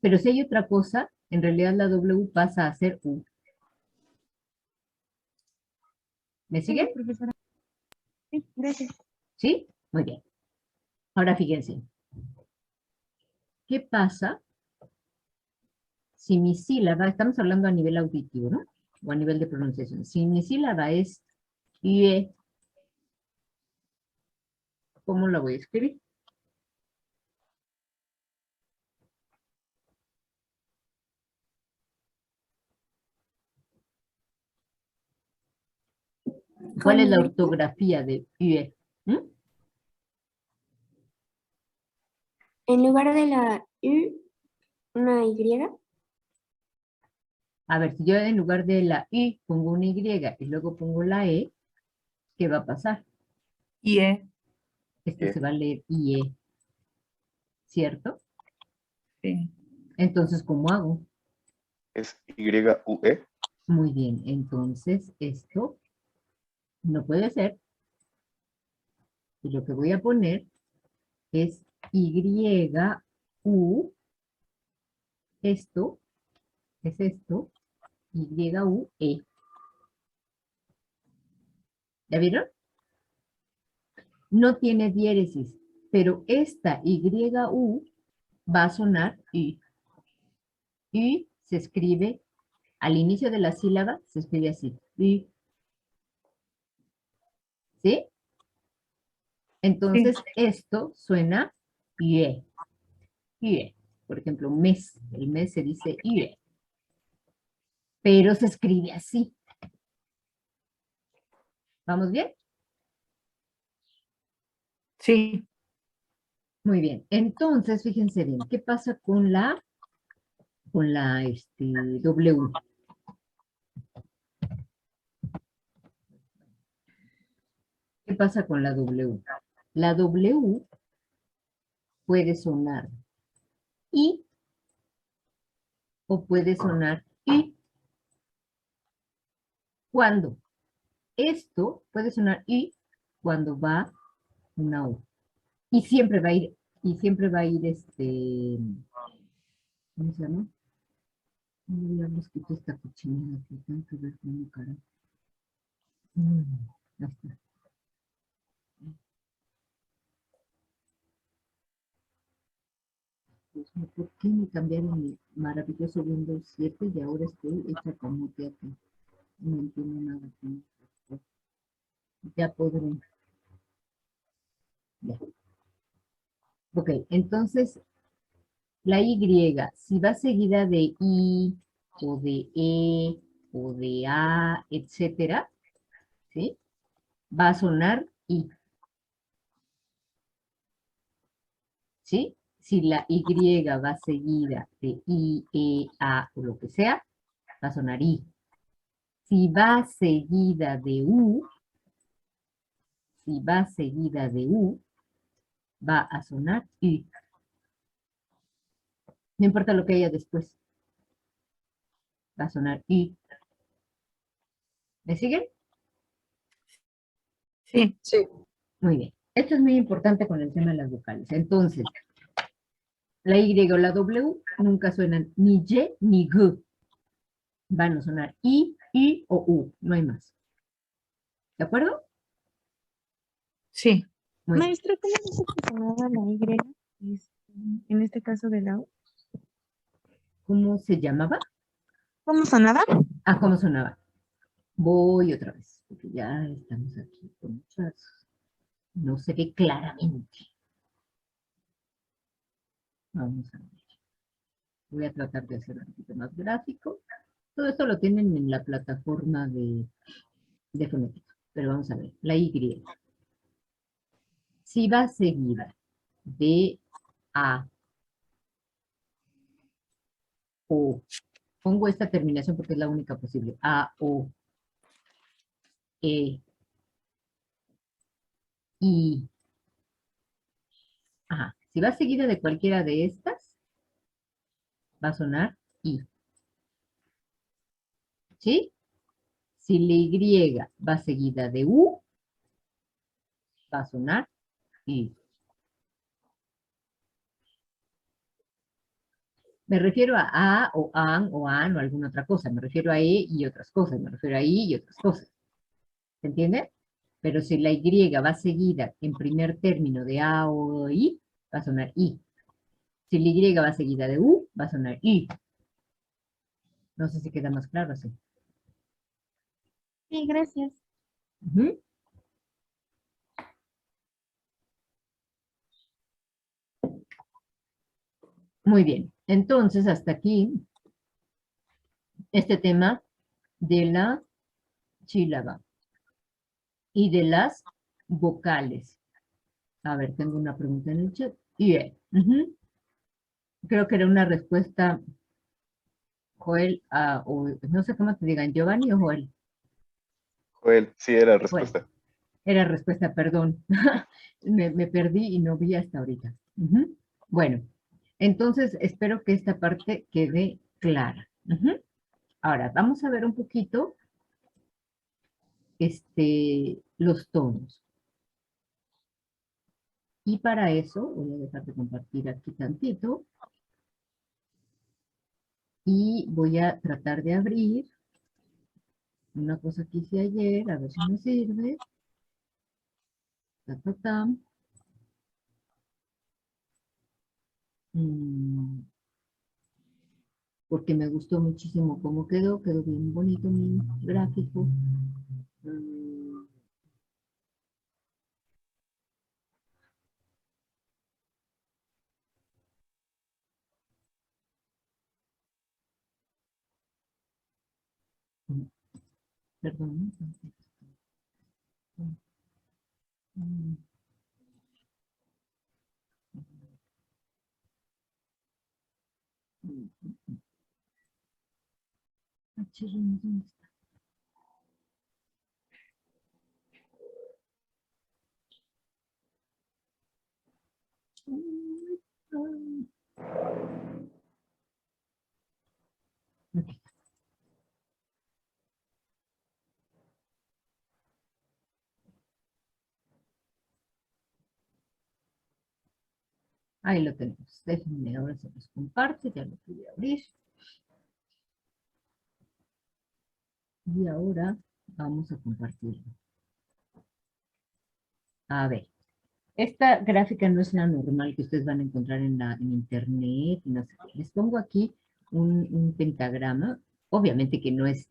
Pero si hay otra cosa, en realidad la W pasa a ser U. ¿Me Sí, siguen? profesora. Sí, gracias. ¿Sí? Muy bien. Ahora fíjense. ¿Qué pasa si mi sílaba, estamos hablando a nivel auditivo, ¿no? O a nivel de pronunciación. Si mi sílaba es IE, ¿cómo la voy a escribir? ¿Cuál es la ortografía de IE? ¿Mm? En lugar de la U, una Y. A ver, si yo en lugar de la I pongo una Y y luego pongo la E, ¿qué va a pasar? IE. Este se va a leer IE, ¿cierto? Sí. Entonces, ¿cómo hago? Es YUE. Muy bien, entonces esto no puede ser. Y lo que voy a poner es YU, esto, es esto, YUE. ¿Ya vieron? No tiene diéresis, pero esta YU va a sonar Y. Y se escribe, al inicio de la sílaba, se escribe así. Y. ¿Sí? Entonces, esto suena IE. IE. Por ejemplo, mes. El mes se dice IE. Pero se escribe así. ¿Vamos bien? Sí. Muy bien. Entonces, fíjense bien, ¿qué pasa con la W? ¿Qué pasa con la W? La W puede sonar I o puede sonar I. ¿Cuándo? Esto puede sonar I cuando va una U. Y siempre va a ir, ¿cómo se llama? No habíamos quitado esta cochinada que tengo que ver con mi cara. Ya está. Dios mío, ¿por qué me cambiaron mi maravilloso Windows 7 y ahora estoy hecha camote aquí? No entiendo nada. Ya podré. Ya. Ok, entonces La Y, si va seguida de I, o de E, o de A, etcétera, ¿sí? Va a sonar I. ¿Sí? Si la Y va seguida de I, E, A, o lo que sea, va a sonar I. Si va seguida de U, si va seguida de U, va a sonar I. No importa lo que haya después. Va a sonar I. ¿Me siguen? Sí. Sí. Muy bien. Esto es muy importante con el tema de las vocales. Entonces, la Y o la W nunca suenan ni Y ni G. Van a sonar I o U. No hay más. ¿De acuerdo? Sí. Muy bien. Maestra, ¿cómo dice que sonaba la Y? En este caso de la U. ¿Cómo se llamaba? ¿Cómo sonaba? Ah, ¿cómo sonaba? Voy otra vez, porque ya estamos aquí con muchas... No se ve claramente. Vamos a ver. Voy a tratar de hacerlo un poquito más gráfico. Todo esto lo tienen en la plataforma de fonética. Pero vamos a ver. La Y. Si va seguida de A, O. Pongo esta terminación porque es la única posible. A, O, E, I. Ajá. Si va seguida de cualquiera de estas, va a sonar I. ¿Sí? Si la Y va seguida de U, va a sonar I. Me refiero a o an o an o alguna otra cosa. Me refiero a E y otras cosas. Me refiero a I y otras cosas. ¿Se entiende? Pero si la Y va seguida en primer término de A o I, va a sonar I. Si la Y va seguida de U, va a sonar I. No sé si queda más claro así. Sí, gracias. Ujú. Muy bien. Entonces, hasta aquí, este tema de la sílaba y de las vocales. A ver, tengo una pregunta en el chat. Ujú. Creo que era una respuesta, Joel, o no sé cómo te digan, Giovanni o Joel. Joel, sí era la Joel, respuesta. era respuesta, perdón. me perdí y no vi hasta ahorita. Ujú. Bueno, entonces espero que esta parte quede clara. Ujú. Ahora, vamos a ver un poquito los tonos. Y para eso voy a dejar de compartir aquí tantito. Y voy a tratar de abrir una cosa que hice ayer, a ver si me sirve. Ta, ta, ta. Porque me gustó muchísimo cómo quedó bien bonito mi gráfico. Mm, Perdón. ¿Dónde está? Ok. Ahí lo tenemos. Déjenme, ahora se los comparte, ya lo pude abrir. Y ahora vamos a compartirlo. A ver, esta gráfica no es la normal que ustedes van a encontrar en internet. No sé qué. Les pongo aquí un pentagrama. Obviamente que no es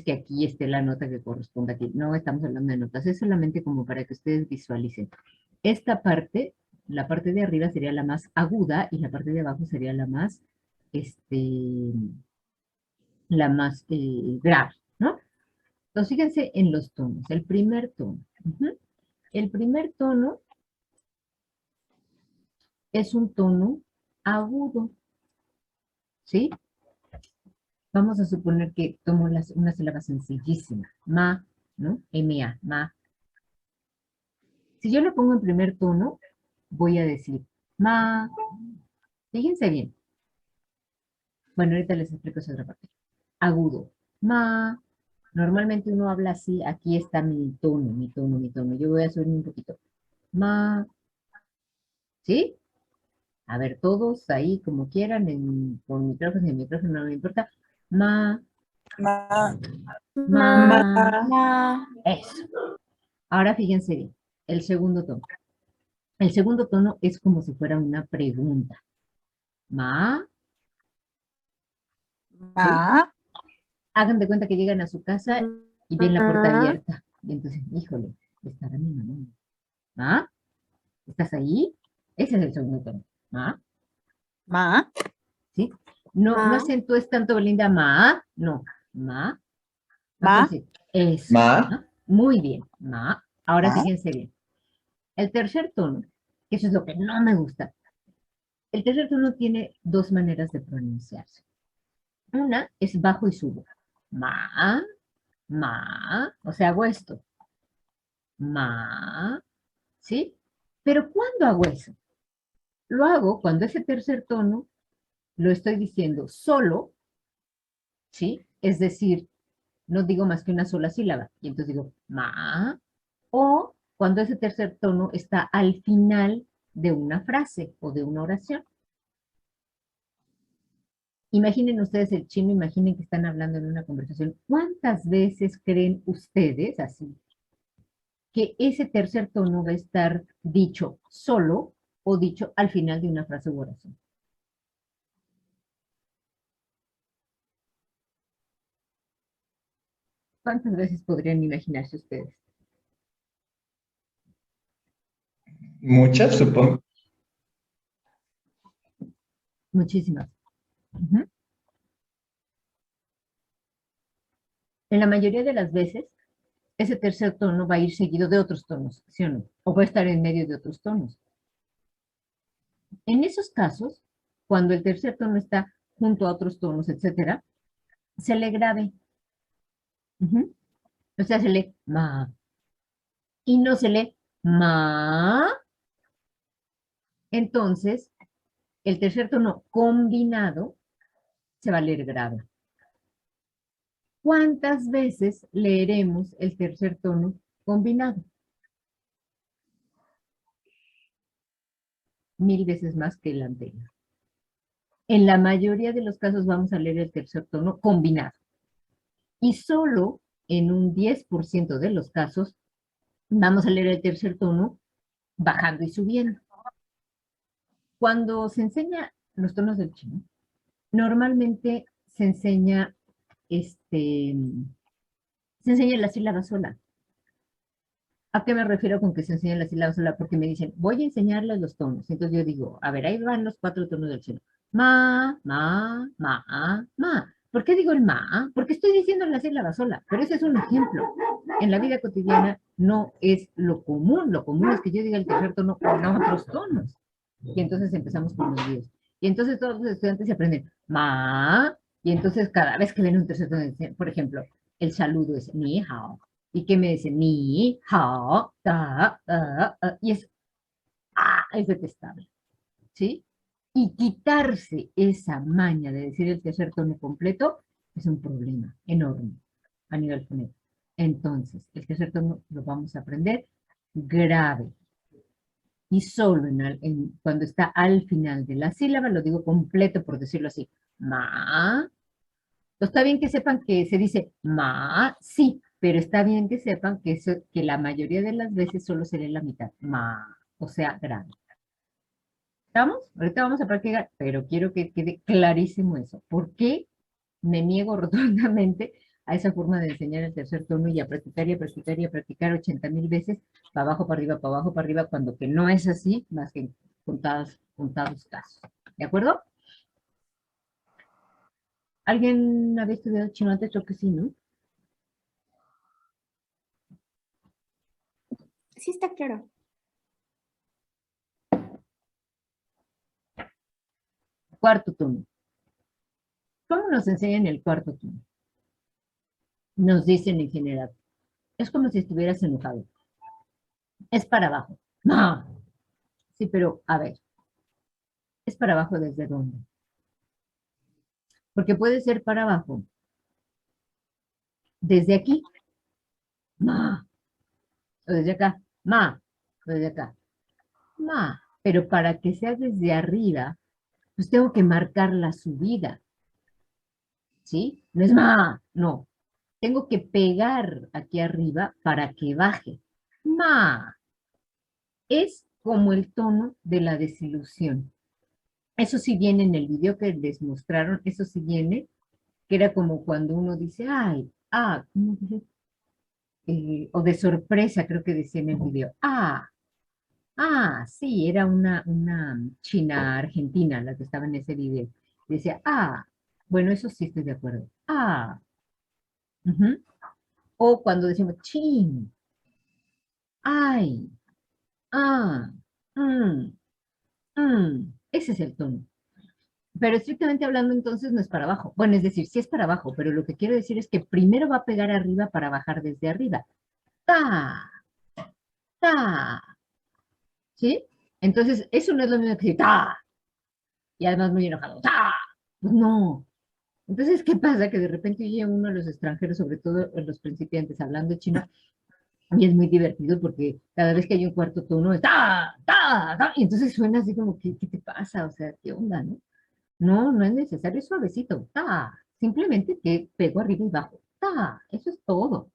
que aquí esté la nota que corresponda aquí. No estamos hablando de notas. Es solamente como para que ustedes visualicen. Esta parte La parte de arriba sería la más aguda y la parte de abajo sería la más grave, ¿no? Entonces, fíjense en los tonos. El primer tono. El primer tono es un tono agudo, ¿sí? Vamos a suponer que tomo una sílaba sencillísima. Ma, ¿no? M-A, ma. Si yo lo pongo en primer tono, voy a decir ma. Fíjense bien. Bueno, ahorita les explico esa otra parte. Agudo. Ma. Normalmente uno habla así. Aquí está mi tono, mi tono, mi tono. Yo voy a subir un poquito. Ma. ¿Sí? A ver, todos ahí como quieran, con micrófono y sin micrófono, no me importa. Ma. Ma. Ma. Ma. Eso. Ahora fíjense bien. El segundo tono. El segundo tono es como si fuera una pregunta. Ma. ¿Sí? Ma. Hagan de cuenta que llegan a su casa y ven la puerta abierta. Y entonces, híjole, estará mi mamá. ¿Ma? ¿Estás ahí? Ese es el segundo tono. ¿Ma? Ma. ¿Sí? No, Ma. no acentúes tanto, Belinda. Ma. No. Ma. Ma. Entonces, eso. Ma. ¿No? Muy bien. Ma. Ahora Ma. fíjense bien. El tercer tono, que eso es lo que no me gusta. El tercer tono tiene dos maneras de pronunciarse. Una es bajo y subo. Ma, ma, o sea, hago esto. Ma, ¿sí? Pero ¿cuándo hago eso? Lo hago cuando ese tercer tono lo estoy diciendo solo, ¿sí? Es decir, no digo más que una sola sílaba. Y entonces digo ma, o cuando ese tercer tono está al final de una frase o de una oración. Imaginen ustedes el chino, imaginen que están hablando en una conversación. ¿Cuántas veces creen ustedes, así, que ese tercer tono va a estar dicho solo o dicho al final de una frase u oración? ¿Cuántas veces podrían imaginarse ustedes? Muchas, supongo. Muchísimas. Ujú. En la mayoría de las veces, ese tercer tono va a ir seguido de otros tonos, ¿sí o no? O va a estar en medio de otros tonos. En esos casos, cuando el tercer tono está junto a otros tonos, etcétera, se lee grave. Ujú. O sea, se lee ma. Y no se lee ma. Entonces, el tercer tono combinado se va a leer grave. ¿Cuántas veces leeremos el tercer tono combinado? 1000 veces más que el anterior. En la mayoría de los casos vamos a leer el tercer tono combinado. Y solo en un 10% de los casos vamos a leer el tercer tono bajando y subiendo. Cuando se enseña los tonos del chino, normalmente se enseña la sílaba sola. ¿A qué me refiero con que se enseña la sílaba sola? Porque me dicen, voy a enseñarles los tonos. Entonces yo digo, a ver, ahí van los 4 tonos del chino. Ma, ma, ma, ma. ¿Por qué digo el ma? Porque estoy diciendo la sílaba sola, pero ese es un ejemplo. En la vida cotidiana no es lo común es que yo diga el tercer tono con otros tonos. Y entonces empezamos con los líos. Y entonces todos los estudiantes se aprenden ma, y entonces cada vez que ven un tercer tono, por ejemplo, el saludo es ni hao. ¿Y qué me dice? Ni hao, y es detestable, ¿sí? Y quitarse esa maña de decir el tercer tono completo es un problema enorme a nivel fonético. Entonces, el tercer tono lo vamos a aprender grave. Y solo cuando está al final de la sílaba, lo digo completo por decirlo así. Ma. Está bien que sepan que se dice ma, sí, pero está bien que sepan que la mayoría de las veces solo se lee la mitad. Ma, o sea, grave. ¿Estamos? Ahorita vamos a practicar, pero quiero que quede clarísimo eso. ¿Por qué me niego rotundamente a esa forma de enseñar el tercer tono y a practicar y a practicar y a practicar 80,000 veces, para abajo, para arriba, para abajo, para arriba, cuando que no es así, más que en contados casos. ¿De acuerdo? ¿Alguien había estudiado chino antes? Creo que sí, ¿no? Sí está claro. Cuarto tono. ¿Cómo nos enseñan el cuarto tono? Nos dicen en general, es como si estuvieras enojado. Es para abajo. No. Sí, pero a ver, ¿es para abajo desde dónde? Porque puede ser para abajo desde aquí, ma, o desde acá, ma, o desde acá, ma. Pero para que sea desde arriba, pues tengo que marcar la subida, ¿sí? No es ma, no. Tengo que pegar aquí arriba para que baje. Ma. Es como el tono de la desilusión. Eso sí viene en el video que les mostraron, eso sí viene, que era como cuando uno dice, ay, ¿cómo dije? O de sorpresa, creo que decía en el video, sí, era una china argentina la que estaba en ese video. Decía, bueno, eso sí estoy de acuerdo. Ujú. O cuando decimos, chin, ay, ah, mm, ese es el tono. Pero estrictamente hablando, entonces no es para abajo. Bueno, es decir, sí es para abajo, pero lo que quiero decir es que primero va a pegar arriba para bajar desde arriba. Ta, ta. ¿Sí? Entonces, eso no es lo mismo que decir ta. Y además muy enojado. Ta. Pues no. Entonces, ¿qué pasa? Que de repente oye uno de los extranjeros, sobre todo los principiantes, hablando chino, y es muy divertido porque cada vez que hay un cuarto tono es ta, ta, ta. Y entonces suena así como, ¿qué te pasa? O sea, ¿qué onda, no? No, no es necesario, es suavecito. Ta. Simplemente que pego arriba y bajo. Ta. Eso es todo.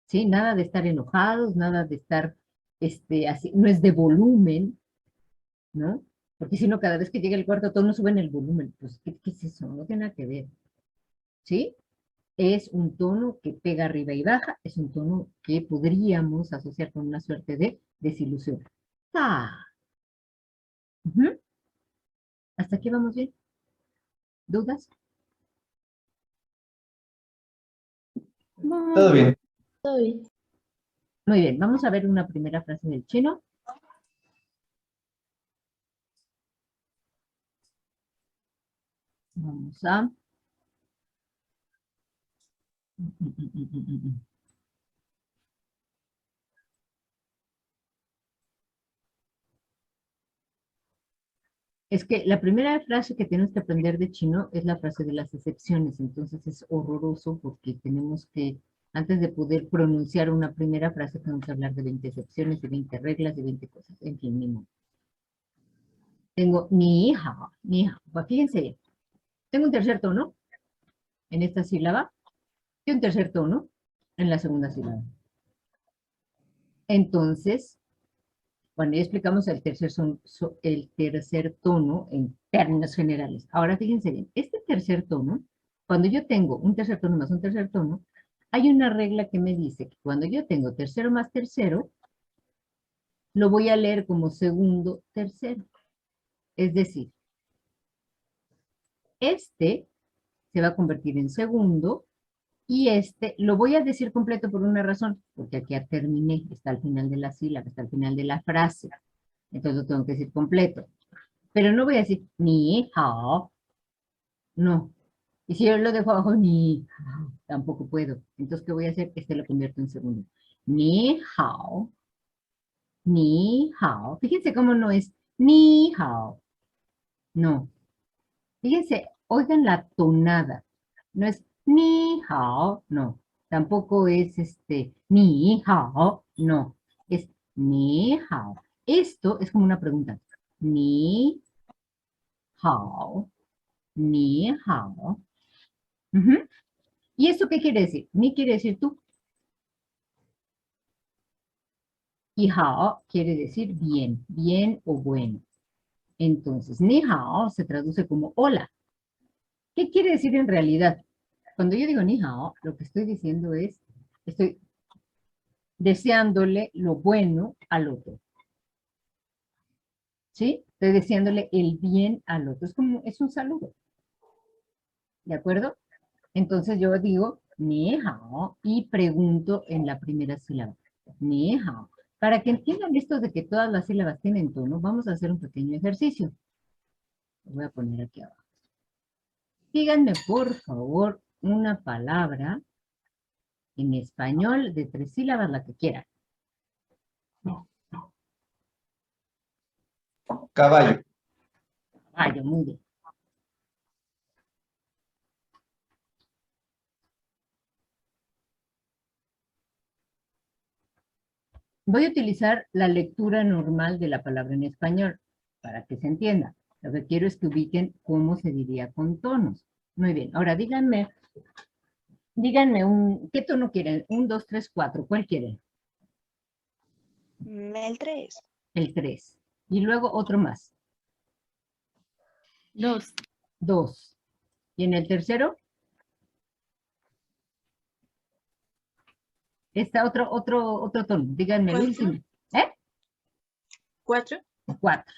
¿Sí? Nada de estar enojados, nada de estar así. No es de volumen, ¿no? Porque si no, cada vez que llega el cuarto tono suben el volumen. Pues, ¿qué es eso? No tiene nada que ver. ¿Sí? Es un tono que pega arriba y baja. Es un tono que podríamos asociar con una suerte de desilusión. Ta. Ujú. ¿Hasta aquí vamos bien? ¿Dudas? Todo bien. Todo bien. Muy bien, vamos a ver una primera frase del chino. Vamos a... Es que la primera frase que tenemos que aprender de chino es la frase de las excepciones, entonces es horroroso porque tenemos que, antes de poder pronunciar una primera frase, tenemos que hablar de 20 excepciones, de 20 reglas, de 20 cosas, en fin, ni modo. Tengo ni hao, ni hao. Pues fíjense bien, tengo un tercer tono en esta sílaba y un tercer tono en la segunda sílaba. Entonces, bueno, ya explicamos el tercer tono en términos generales. Ahora fíjense bien, este tercer tono, cuando yo tengo un tercer tono más un tercer tono, hay una regla que me dice que cuando yo tengo tercero más tercero, lo voy a leer como segundo tercero. Es decir, este se va a convertir en segundo y este lo voy a decir completo por una razón, porque aquí ya terminé, está al final de la sílaba, está al final de la frase. Entonces lo tengo que decir completo. Pero no voy a decir ni hao, no. Y si yo lo dejo abajo, ni hao, tampoco puedo. Entonces, ¿qué voy a hacer? Este lo convierto en segundo. Ni hao, ni hao. Fíjense cómo no es ni hao. No. Fíjense, oigan la tonada. No es ni hao, no. Tampoco es ni hao, no. Es ni hao. Esto es como una pregunta. Ni hao, ni hao. Ujú. ¿Y esto qué quiere decir? Ni quiere decir tú. Y hao quiere decir bien, bien o bueno. Entonces, ni hao se traduce como hola. ¿Qué quiere decir en realidad? Cuando yo digo ni hao, lo que estoy diciendo es, estoy deseándole lo bueno al otro. ¿Sí? Estoy deseándole el bien al otro. Es un saludo. ¿De acuerdo? Entonces yo digo ni hao y pregunto en la primera sílaba. Ni hao. Para que entiendan esto de que todas las sílabas tienen tono, vamos a hacer un pequeño ejercicio. Lo voy a poner aquí abajo. Díganme, por favor, una palabra en español de 3 sílabas, la que quieran. Caballo. Caballo, muy bien. Voy a utilizar la lectura normal de la palabra en español, para que se entienda. Lo que quiero es que ubiquen cómo se diría con tonos. Muy bien, ahora díganme ¿qué tono quieren? 1, 2, 3, 4, ¿cuál quieren? El 3. El 3. Y luego otro más. 2. 2. ¿Y en el tercero? Está otro tono. Díganme el 4. último. ¿Eh? 4. 4.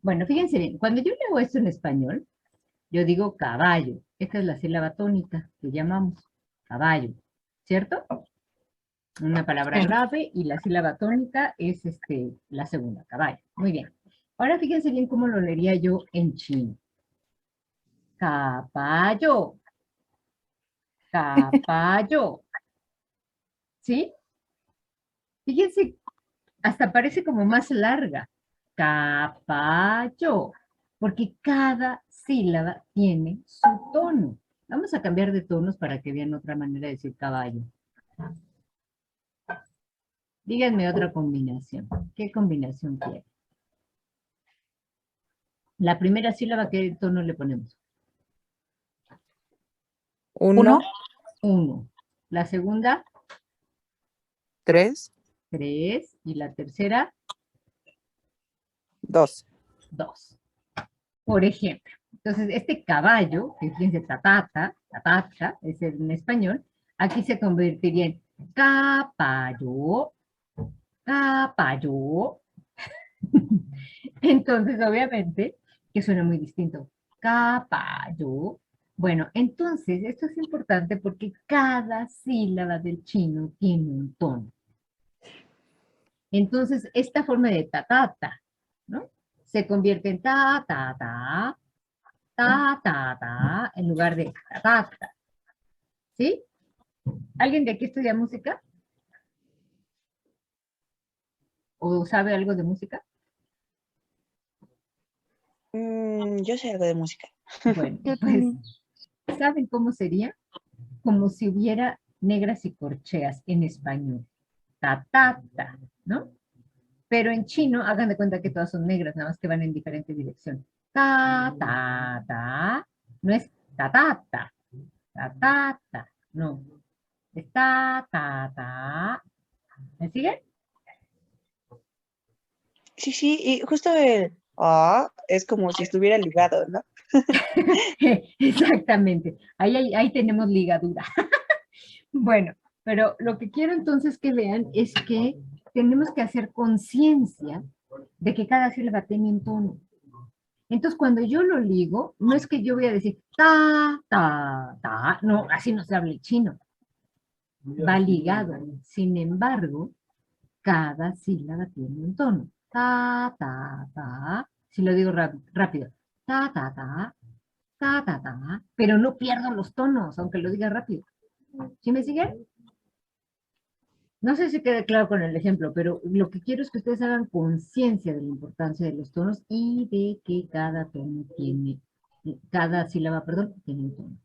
Bueno, fíjense bien. Cuando yo leo esto en español, yo digo caballo. Esta es la sílaba tónica que llamamos caballo. ¿Cierto? Una palabra grave y la sílaba tónica es la segunda, caballo. Muy bien. Ahora fíjense bien cómo lo leería yo en chino. Caballo. Caballo. ¿Sí? Fíjense, hasta parece como más larga. Caballo. Porque cada sílaba tiene su tono. Vamos a cambiar de tonos para que vean otra manera de decir caballo. Díganme otra combinación. ¿Qué combinación quieren? La primera sílaba, ¿qué tono le ponemos? 1. 1. La segunda, 3. 3. Y la tercera, 2. 2. Por ejemplo, entonces este caballo, que fíjense, tatata, es en español, aquí se convertiría en caballo, caballo. Entonces, obviamente, que suena muy distinto. Caballo. Bueno, entonces, esto es importante porque cada sílaba del chino tiene un tono. Entonces, esta forma de ta, ¿no? Se convierte en ta, en lugar de ta. ¿Sí? ¿Alguien de aquí estudia música? ¿O sabe algo de música? Yo sé algo de música. Bueno, pues, ¿saben cómo sería? Como si hubiera negras y corcheas en español. Ta, ¿no? Pero en chino, hagan de cuenta que todas son negras, nada más que van en diferente dirección. Ta. No es ta. No. Es ta. ¿Me siguen? Sí, y justo el es como si estuviera ligado, ¿no? Exactamente. Ahí tenemos ligadura. Bueno, pero lo que quiero entonces que vean es que tenemos que hacer conciencia de que cada sílaba tiene un tono. Entonces, cuando yo lo ligo, no es que yo voy a decir ta, no, así no se habla el chino. Va ligado. Sin embargo, cada sílaba tiene un tono. Ta. Si lo digo rápido. Ta, pero no pierdo los tonos, aunque lo diga rápido. ¿Sí me siguen? No sé si queda claro con el ejemplo, pero lo que quiero es que ustedes hagan conciencia de la importancia de los tonos y de que cada sílaba, tiene un tono.